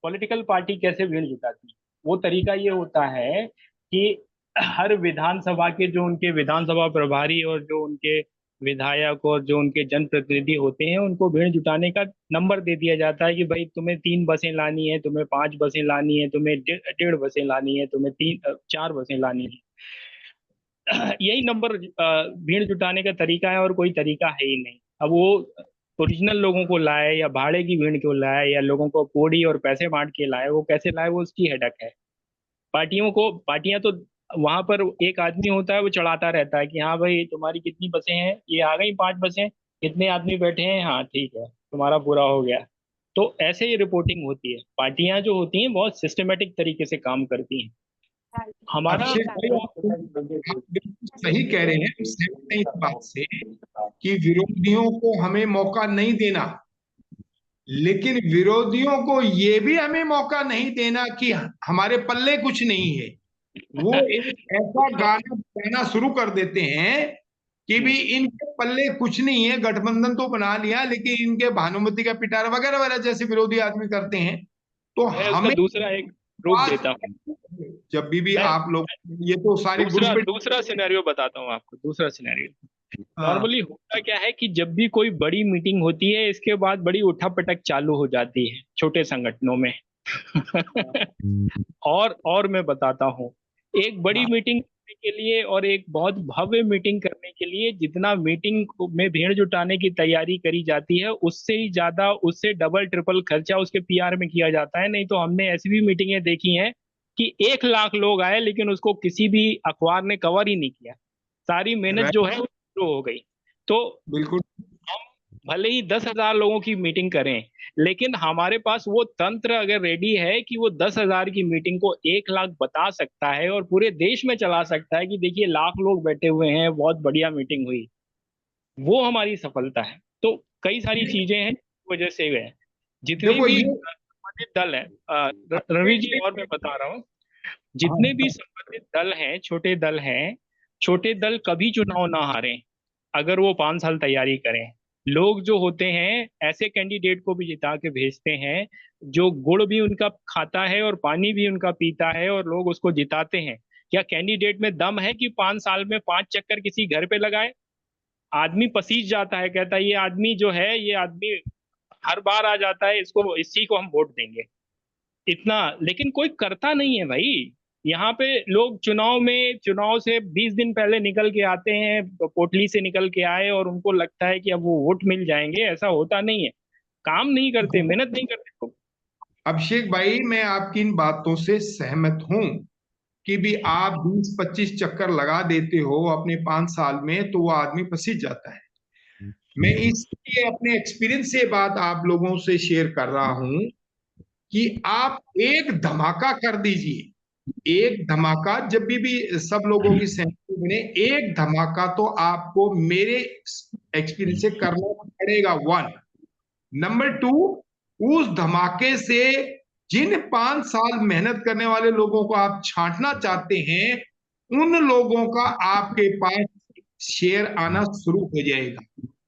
[SPEAKER 1] पॉलिटिकल पार्टी कैसे भीड़ जुटाती है? वो तरीका ये होता है कि हर विधानसभा के जो उनके विधानसभा प्रभारी और जो उनके विधायक और जो उनके जनप्रतिनिधि होते हैं, उनको भीड़ जुटाने का नंबर दे दिया जाता है कि भाई तुम्हें 3 बसें लानी है, तुम्हें 5 बसें लानी है, तुम्हें डेढ़ बसें लानी है, तुम्हें 4 बसें लानी है। यही नंबर भीड़ जुटाने का तरीका है, और कोई तरीका है ही नहीं। अब वो ओरिजिनल लोगों को लाए या भाड़े की भीड़ को लाए या लोगों को कोड़ी और पैसे बांट के लाए, वो कैसे लाए, वो उसकी हेडक है। पार्टियां तो वहां पर एक आदमी होता है, वो चढ़ाता रहता है कि हाँ भाई तुम्हारी कितनी बसें हैं, ये आ गई 5 बसें, कितने आदमी बैठे हैं, हाँ ठीक है तुम्हारा पूरा हो गया। तो ऐसे ही रिपोर्टिंग होती है। पार्टियां जो होती हैं बहुत सिस्टमेटिक तरीके से काम करती हैं। हमारा
[SPEAKER 5] अभिषेक भाई, आप बिल्कुल सही कह रहे हैं, हम सहमत हैं इस बात से कि विरोधियों को हमें मौका नहीं देना। लेकिन विरोधियों को ये भी हमें मौका नहीं देना कि हमारे पल्ले कुछ नहीं है। वो एक ऐसा गाना गाना शुरू कर देते हैं कि भी इनके पल्ले कुछ नहीं है, गठबंधन तो बना लिया लेकिन इनके भानुमति का पिटारा वगैरह वगैरह जैसे विरोधी आदमी करते हैं। तो
[SPEAKER 1] मैं उसका
[SPEAKER 5] हमें
[SPEAKER 1] दूसरा एक रूप
[SPEAKER 5] बात,
[SPEAKER 1] देता हूँ।
[SPEAKER 5] जब भी
[SPEAKER 1] मैं
[SPEAKER 5] आप लोग, ये तो सारे
[SPEAKER 1] दूसरा
[SPEAKER 5] ग्रुप पे,
[SPEAKER 1] दूसरा सिनेरियो बताता हूँ आपको। दूसरा सिनेरियो
[SPEAKER 5] हाँ
[SPEAKER 1] नॉर्मली होता क्या है कि जब भी कोई बड़ी मीटिंग होती है, इसके बाद बड़ी उठापटक चालू हो जाती है छोटे संगठनों में। और मैं बताता हूँ, एक बड़ी
[SPEAKER 5] हाँ
[SPEAKER 1] मीटिंग करने के लिए और एक बहुत भव्य मीटिंग करने के लिए जितना मीटिंग में भीड़ जुटाने की तैयारी करी जाती है, उससे ही ज्यादा, उससे डबल ट्रिपल खर्चा उसके पीआर में किया जाता है। नहीं तो हमने ऐसी भी मीटिंगें देखी हैं कि 1 लाख लोग आए लेकिन उसको किसी भी अखबार ने कवर ही नहीं किया। सारी मेहनत
[SPEAKER 5] राइट,
[SPEAKER 1] जो है वो zero हो गई। तो
[SPEAKER 5] बिल्कुल।
[SPEAKER 1] हम भले ही 10,000 लोगों की मीटिंग करें, लेकिन हमारे पास वो तंत्र अगर रेडी है कि वो 10,000 की मीटिंग को 1 लाख बता सकता है और पूरे देश में चला सकता है कि देखिए लाख लोग बैठे हुए हैं, बहुत बढ़िया मीटिंग हुई, वो हमारी सफलता है। तो कई सारी चीजें हैं जिस वजह से वे जितने
[SPEAKER 5] देखो
[SPEAKER 1] भी
[SPEAKER 5] ये
[SPEAKER 1] संबंधित दल हैं, रवि जी और मैं बता रहा हूँ, जितने भी संबंधित दल हैं, छोटे दल कभी चुनाव ना हारें अगर वो 5 साल तैयारी करें। लोग जो होते हैं ऐसे कैंडिडेट को भी जिता के भेजते हैं जो गुड़ भी उनका खाता है और पानी भी उनका पीता है, और लोग उसको जिताते हैं। क्या कैंडिडेट में दम है कि 5 साल में 5 चक्कर किसी घर पे लगाए? आदमी पसीज जाता है, कहता है ये आदमी जो है, ये आदमी हर बार आ जाता है, इसको इसी को हम वोट देंगे, इतना। लेकिन कोई करता नहीं है भाई। यहाँ पे लोग चुनाव से 20 दिन पहले निकल के आते हैं, पोटली से निकल के आए, और उनको लगता है कि अब वो वोट मिल जाएंगे। ऐसा होता नहीं है, काम नहीं करते, मेहनत नहीं करते लोग।
[SPEAKER 5] अभिषेक भाई, मैं आपकी इन बातों से सहमत हूं कि भी आप 20-25 चक्कर लगा देते हो अपने 5 साल में तो वो आदमी पसीज जाता है। मैं इसलिए अपने एक्सपीरियंस से बात आप लोगों से शेयर कर रहा हूं कि आप एक धमाका कर दीजिए। एक धमाका जब भी सब लोगों की सहमति बने, एक धमाका तो आपको मेरे एक्सपीरियंस से करना पड़ेगा। 1 नंबर 2, उस धमाके से जिन 5 साल मेहनत करने वाले लोगों को आप छांटना चाहते हैं, उन लोगों का आपके पास शेयर आना शुरू हो जाएगा।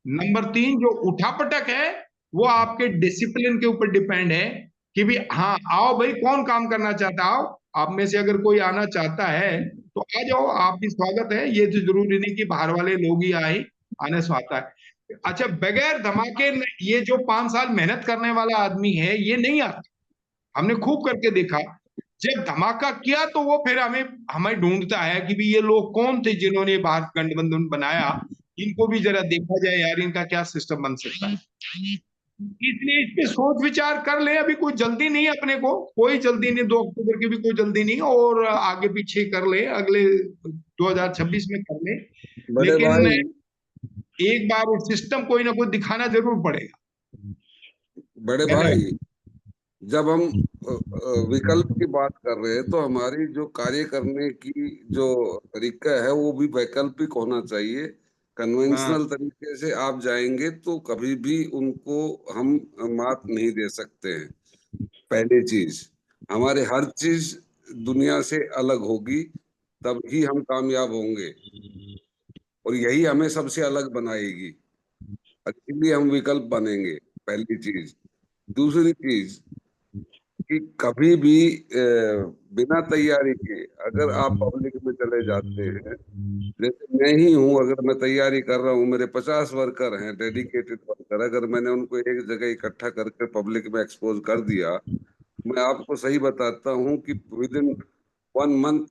[SPEAKER 5] नंबर 3, जो उठापटक है वो आपके डिसिप्लिन के ऊपर डिपेंड है कि भी हाँ आओ भाई, कौन काम करना चाहता है, आओ आप में से अगर कोई आना चाहता है तो आ जाओ, आप भी स्वागत है। ये तो जरूरी नहीं कि बाहर वाले लोग ही आए, आने से आता है। अच्छा, बगैर धमाके ये जो 5 साल मेहनत करने वाला आदमी है ये नहीं आता, हमने खूब करके देखा। जब धमाका किया तो वो फिर हमें हमें ढूंढता है कि भी ये लोग कौन थे जिन्होंने भारत गठबंधन बनाया, इनको भी जरा देखा जाए यार, इनका क्या सिस्टम बन सकता है। इसलिए इस पे सोच विचार कर ले, अभी कोई जल्दी नहीं है अपने को, कोई जल्दी नहीं, 2 अक्टूबर की भी कोई जल्दी नहीं, और आगे पीछे कर ले, अगले 2026 में कर ले।
[SPEAKER 4] बड़े
[SPEAKER 5] लेकिन
[SPEAKER 4] भाई,
[SPEAKER 5] एक बार वो सिस्टम कोई ना कोई दिखाना जरूर पड़ेगा।
[SPEAKER 4] बड़े
[SPEAKER 5] धन्यवाद।
[SPEAKER 4] भाई, जब हम विकल्प की बात कर रहे हैं तो हमारी जो कार्य करने की जो तरीका है वो भी वैकल्पिक होना चाहिए।
[SPEAKER 5] हाँ,
[SPEAKER 4] कन्वेंशनल तरीके से आप जाएंगे तो कभी भी उनको हम मात नहीं दे सकते हैं। पहली चीज, हमारे हर चीज दुनिया से अलग होगी, तभी हम कामयाब होंगे, और यही हमें सबसे अलग बनाएगी। इसलिए हम विकल्प बनेंगे, पहली चीज। दूसरी चीज कि कभी भी बिना तैयारी के अगर आप पब्लिक में चले जाते हैं, जैसे मैं ही हूं, अगर मैं तैयारी कर रहा हूं, मेरे 50 वर्कर हैं, डेडिकेटेड वर्कर, अगर मैंने उनको एक जगह इकट्ठा करके पब्लिक में एक्सपोज कर दिया, मैं आपको सही बताता हूं कि विद इन 1 मंथ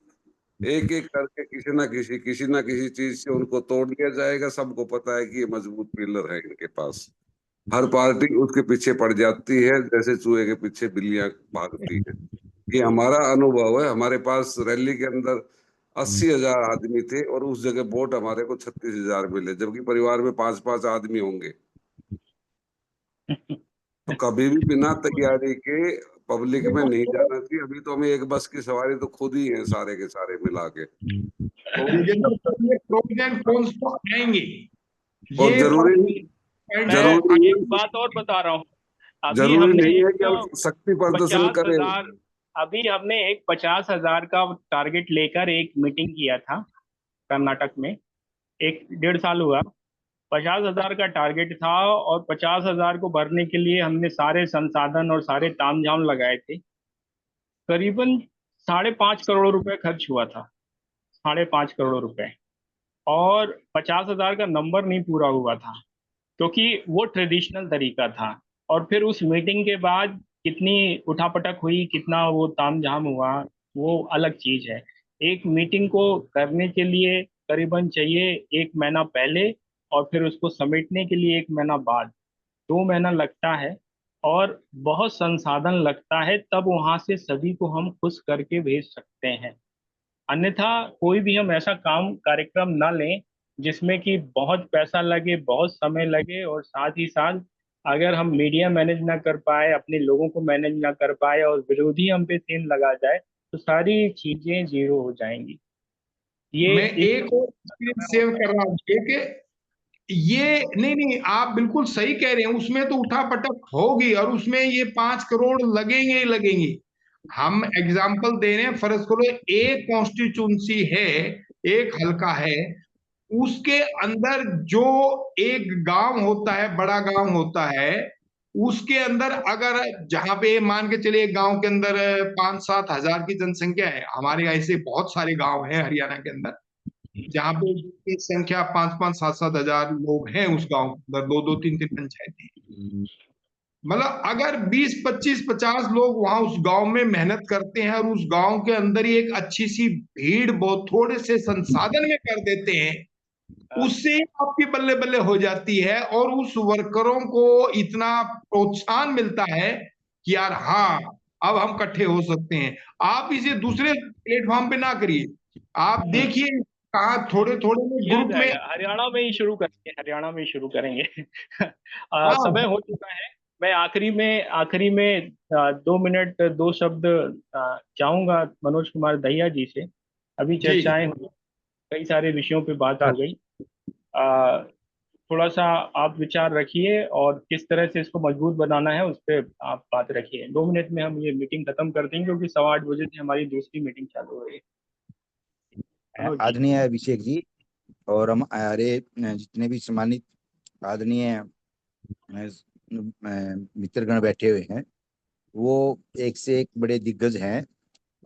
[SPEAKER 4] एक एक करके किसी ना किसी चीज से उनको तोड़ लिया जाएगा। सबको पता है कि ये मजबूत पिलर है इनके पास। हर पार्टी उसके पीछे पड़ जाती है, जैसे चूहे के पीछे बिल्लियां भागती हैं। ये हमारा अनुभव है। हमारे पास रैली के अंदर 80,000 आदमी थे और उस जगह वोट हमारे को 36,000 मिले, जबकि परिवार में 5-5 आदमी होंगे। तो कभी भी बिना तैयारी के पब्लिक में नहीं जाना चाहिए। अभी तो हमें एक बस की सवारी तो खुद ही है, सारे के सारे मिला के। तो जब तक,
[SPEAKER 5] ये प्रोज एंड कॉन्स तो आएंगे,
[SPEAKER 4] और
[SPEAKER 5] ये
[SPEAKER 1] मैं
[SPEAKER 4] जरूरी
[SPEAKER 1] एक बात और बता रहा हूँ। अभी
[SPEAKER 4] जरूरी
[SPEAKER 1] हमने
[SPEAKER 4] नहीं है कि
[SPEAKER 1] एक
[SPEAKER 4] हम शक्ति प्रदर्शन
[SPEAKER 1] पचास
[SPEAKER 4] करें।
[SPEAKER 1] हजार अभी हमने एक 50,000 का टारगेट लेकर एक मीटिंग किया था कर्नाटक में। 1 डेढ़ साल हुआ। 50,000 का टारगेट था, और 50,000 को भरने के लिए हमने सारे संसाधन और सारे तामझाम लगाए थे। करीबन 5.5 करोड़ रुपए खर्च हुआ था। 5.5 करोड़ रुपए। और 50,000 का नंबर नहीं पूरा हुआ था, क्योंकि वो ट्रेडिशनल तरीका था। और फिर उस मीटिंग के बाद कितनी उठापटक हुई, कितना वो तामझाम हुआ, वो अलग चीज है। एक मीटिंग को करने के लिए करीबन चाहिए 1 महीना पहले, और फिर उसको समेटने के लिए 1 महीना बाद, 2 महीना लगता है। और बहुत संसाधन लगता है, तब वहां से सभी को हम खुश करके भेज सकते हैं। अन्यथा कोई भी हम ऐसा काम कार्यक्रम न लें जिसमें कि बहुत पैसा लगे, बहुत समय लगे, और साथ ही साथ अगर हम मीडिया मैनेज ना कर पाए, अपने लोगों को मैनेज ना कर पाए और विरोधी हम पे तीन लगा जाए, तो सारी चीजें जीरो हो जाएंगी। ये
[SPEAKER 5] मैं
[SPEAKER 1] इस
[SPEAKER 5] एक और एक्सपीरियंस शेयर कर रहा हूँ कि ये नहीं नहीं, आप बिल्कुल सही कह रहे हैं, उसमें तो उठापटक होगी और उसमें ये 5 करोड़ लगेंगे ही लगेंगे। हम एग्जाम्पल दे रहे हैं, फर्ज करो एक कॉन्स्टिट्यूंसी है, एक हलका है, उसके अंदर जो एक गांव होता है, बड़ा गांव होता है, उसके अंदर अगर जहां पे मान के चलिए गांव के अंदर 5-7 हजार की जनसंख्या है, हमारे ऐसे बहुत सारे गांव हैं हरियाणा के अंदर जहां पे की संख्या 5-5, 7-7 हजार लोग हैं उस गांव के अंदर, 2-2, 3-3 पंचायतें। मतलब अगर 20-25-50 लोग वहां उस गांव में मेहनत करते हैं और उस गांव के अंदर ही एक अच्छी सी भीड़ बहुत थोड़े से संसाधन में कर देते हैं, उससे आपकी बल्ले बल्ले हो जाती है और उस वर्करों को इतना प्रोत्साहन मिलता है कि यार हाँ, अब हम इकट्ठे हो सकते हैं। आप इसे दूसरे प्लेटफॉर्म पे ना करिए, आप देखिए कहा थोड़े थोड़े में
[SPEAKER 1] किया
[SPEAKER 5] ग्रुप में।
[SPEAKER 1] जाएगा, हरियाणा में ही शुरू करेंगे, हरियाणा में ही शुरू करेंगे। समय
[SPEAKER 5] हाँ
[SPEAKER 1] हो चुका है। मैं आखिरी में 2 मिनट 2 शब्द चाहूंगा मनोज कुमार दहिया जी से। अभी
[SPEAKER 5] जी।
[SPEAKER 1] चर्चाएं हुई, कई सारे विषयों पे बात हो
[SPEAKER 3] हाँ,
[SPEAKER 1] गई। अ, थोड़ा सा आप विचार रखिए और किस तरह से इसको मजबूत बनाना है उस पर आप बात रखिए। 2 मिनट में हम ये मीटिंग खत्म कर देंगे, क्योंकि 8:15 से हमारी दूसरी मीटिंग चालू हो रही है। मनोज जी।
[SPEAKER 3] आदरणीय अभिषेक जी और हम हमारे जितने भी सम्मानित आदरणीय मित्रगण बैठे हुए हैं, वो एक से एक बड़े दिग्गज हैं।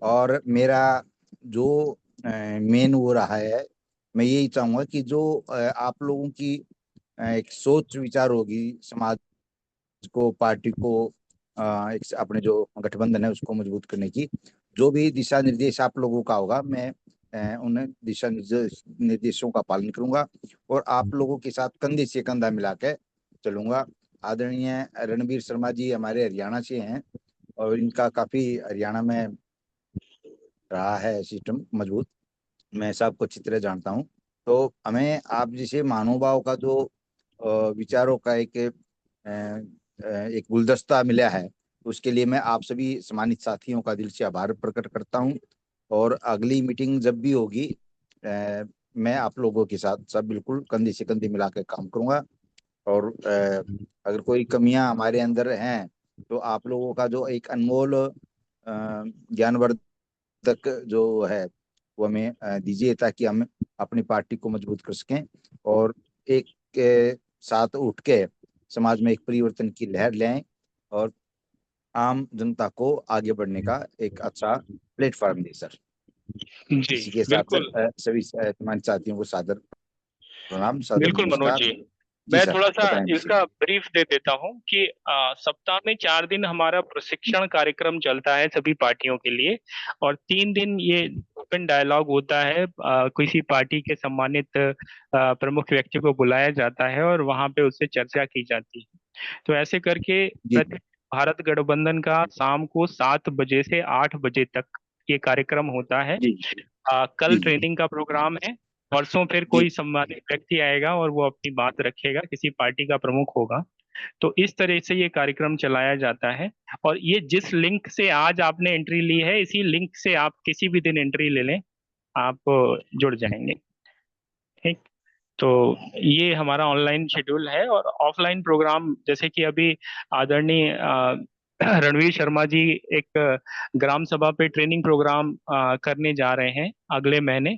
[SPEAKER 3] और मेरा जो मेन वो रहा है, मैं यही चाहूंगा कि जो आप लोगों की एक सोच विचार होगी, समाज को, पार्टी को, एक अपने जो गठबंधन है उसको मजबूत करने की, जो भी दिशा निर्देश आप लोगों का होगा, मैं उन दिशा निर्देशों का पालन करूंगा और आप लोगों के साथ कंधे से कंधा मिला के चलूंगा। आदरणीय रणबीर शर्मा जी हमारे हरियाणा से हैं और इनका काफी हरियाणा में रहा है सिस्टम मजबूत, मैं सबको अच्छी तरह जानता हूँ। तो हमें आप जैसे महानुभाव का जो विचारों का एक गुलदस्ता मिला है, उसके लिए मैं आप सभी सम्मानित साथियों का दिल से आभार प्रकट करता हूँ। और अगली मीटिंग जब भी होगी, मैं आप लोगों के साथ सब बिल्कुल कंधे से कंधे मिला के काम करूंगा। और अगर कोई कमियां हमारे अंदर हैं, तो आप लोगों का जो एक अनमोल ज्ञानवर्धक जो है वो हमें दीजिए, ताकि हम अपनी पार्टी को मजबूत कर सकें और एक साथ उठ के समाज में एक परिवर्तन की लहर ले आएं और आम जनता को आगे बढ़ने का एक अच्छा प्लेटफॉर्म दे सर।
[SPEAKER 1] जी
[SPEAKER 3] इसी के साथ
[SPEAKER 1] बिल्कुल।
[SPEAKER 3] सर सभी तमाम साथियों को सादर प्रणाम, सादर
[SPEAKER 1] बिल्कुल मनोज
[SPEAKER 3] नमस्कार।
[SPEAKER 1] जी,
[SPEAKER 3] जी
[SPEAKER 1] मैं
[SPEAKER 3] सर,
[SPEAKER 1] थोड़ा सा
[SPEAKER 3] बताएं।
[SPEAKER 1] इसका ब्रीफ दे देता हूँ कि सप्ताह में 4 दिन हमारा प्रशिक्षण कार्यक्रम चलता है सभी पार्टियों के लिए, और 3 दिन ये ओपन डायलॉग होता है। किसी पार्टी के सम्मानित प्रमुख व्यक्ति को बुलाया जाता है और वहां पे उससे चर्चा की जाती है। तो ऐसे करके
[SPEAKER 3] जी
[SPEAKER 1] प्रति भारत गठबंधन का शाम को 7 बजे से 8 बजे तक ये कार्यक्रम होता है।
[SPEAKER 3] जी
[SPEAKER 1] कल
[SPEAKER 3] जी जी
[SPEAKER 1] ट्रेनिंग का प्रोग्राम है। परसों फिर
[SPEAKER 3] जी
[SPEAKER 1] कोई सम्मानित व्यक्ति आएगा और वो अपनी बात रखेगा, किसी पार्टी का प्रमुख होगा। तो इस तरह से ये कार्यक्रम चलाया जाता है। और ये जिस लिंक से आज आपने एंट्री ली है, इसी लिंक से आप किसी भी दिन एंट्री ले लें, आप जुड़ जाएंगे। ठीक। तो ये हमारा ऑनलाइन शेड्यूल है। और ऑफलाइन प्रोग्राम, जैसे कि अभी आदरणीय रणवीर शर्मा जी एक ग्राम सभा पे ट्रेनिंग प्रोग्राम करने जा रहे हैं अगले महीने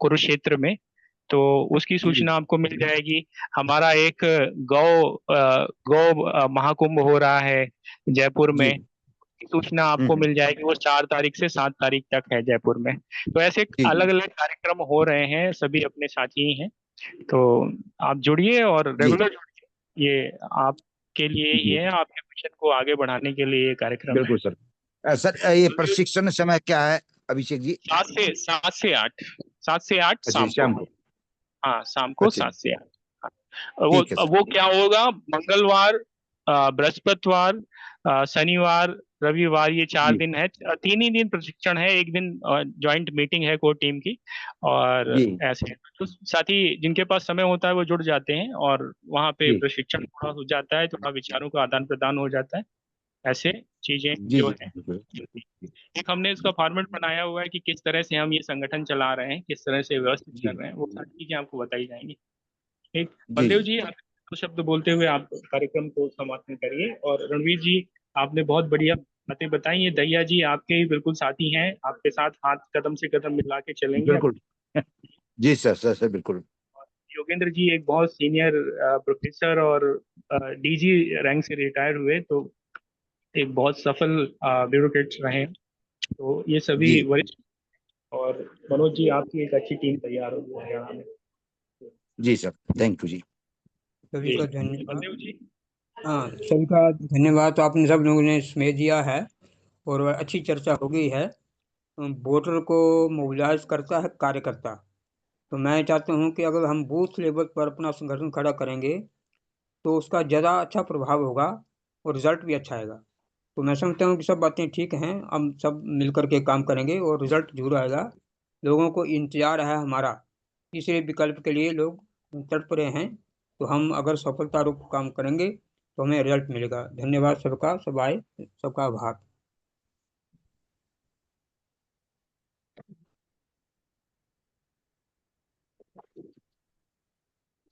[SPEAKER 1] कुरुक्षेत्र में। तो उसकी
[SPEAKER 3] जी
[SPEAKER 1] सूचना आपको मिल जाएगी। हमारा एक गौ महाकुंभ हो रहा है जयपुर
[SPEAKER 3] जी।
[SPEAKER 1] में, की सूचना आपको
[SPEAKER 3] हम्म।
[SPEAKER 1] मिल जाएगी। वो 4 तारीख से 7 तारीख तक है जयपुर में। तो ऐसे
[SPEAKER 3] जी जी
[SPEAKER 1] अलग अलग कार्यक्रम हो रहे हैं, सभी अपने साथी ही हैं। तो आप जुड़िए और
[SPEAKER 3] जी
[SPEAKER 1] रेगुलर जुड़िए। ये आपके लिए ही
[SPEAKER 3] जी
[SPEAKER 1] है, आपके मिशन को आगे बढ़ाने के लिए ये कार्यक्रम है।
[SPEAKER 3] बिल्कुल सर। सर ये प्रशिक्षण समय क्या है अभिषेक जी?
[SPEAKER 1] 7 से 8, 7 से 8
[SPEAKER 3] अच्छा जी,
[SPEAKER 1] शाम को।
[SPEAKER 3] शाम को।
[SPEAKER 1] हाँ, शाम को
[SPEAKER 3] अच्छा जी,
[SPEAKER 1] 7 से 8। हाँ। वो
[SPEAKER 3] ठीक है सर।
[SPEAKER 1] वो क्या होगा, मंगलवार बृहस्पतिवार, शनिवार, रविवार, ये 4
[SPEAKER 3] जी
[SPEAKER 1] दिन है। 3 ही दिन प्रशिक्षण है, एक दिन जॉइंट मीटिंग है कोर टीम की। और
[SPEAKER 3] जी
[SPEAKER 1] ऐसे तो साथी जिनके पास समय होता है वो जुड़ जाते हैं, और वहाँ पे
[SPEAKER 3] जी
[SPEAKER 1] प्रशिक्षण थोड़ा हो जाता है, थोड़ा विचारों का आदान प्रदान हो जाता है। ऐसे चीजें
[SPEAKER 3] जी
[SPEAKER 1] जो
[SPEAKER 3] जी
[SPEAKER 1] है।
[SPEAKER 3] बिल्कुल।
[SPEAKER 1] एक हमने इसका फॉर्मेट बनाया हुआ है कि किस तरह से हम ये संगठन चला रहे हैं, किस तरह से व्यवस्थित
[SPEAKER 3] जी
[SPEAKER 1] कर रहे हैं, वो सारी चीजें आपको बताई जाएंगी। ठीक,
[SPEAKER 3] जी
[SPEAKER 1] बलदेव
[SPEAKER 3] जी
[SPEAKER 1] जी, आप दो शब्द बोलते हुए आप कार्यक्रम को समापन करिए। और रणवीर जी, आपने बहुत बढ़िया बातें बताई। ये दहिया जी आपके ही बिल्कुल साथी हैं, आपके साथ हाथ कदम से कदम मिला के चलेंगे।
[SPEAKER 3] बिल्कुल। जी सर सर सर बिल्कुल।
[SPEAKER 1] योगेंद्र जी एक बहुत सीनियर प्रोफेसर और डीजी रैंक से रिटायर हुए, तो एक बहुत सफल ब्यूरोक्रेट रहे हैं। तो ये सभी
[SPEAKER 3] जी
[SPEAKER 1] वरिष्ठ। और मनोज जी, आपकी एक अच्छी टीम तैयार होगी हरियाणा में।
[SPEAKER 3] जी सर, थैंक यू जी।
[SPEAKER 2] सभी
[SPEAKER 1] जी
[SPEAKER 2] का धन्यवाद।
[SPEAKER 1] बलदेव जी।
[SPEAKER 2] हाँ, सभी का धन्यवाद। तो आपने सब लोगों ने समय दिया है और अच्छी चर्चा हो गई है। वोटर को मोबिलाइज करता है कार्यकर्ता। तो मैं चाहता हूँ कि अगर हम बूथ लेवल पर अपना संगठन खड़ा करेंगे तो उसका ज़्यादा अच्छा प्रभाव होगा और रिजल्ट भी अच्छा आएगा। तो मैं समझता हूँ कि सब बातें ठीक हैं, हम सब मिलकर के काम करेंगे और रिजल्ट जरूर आएगा। लोगों को इंतजार है हमारा, तीसरे विकल्प के लिए लोग तत्पर हैं। तो हम अगर सफलतापूर्वक काम करेंगे तो हमें रिजल्ट मिलेगा। धन्यवाद सबका, सब आए, सबका आभार।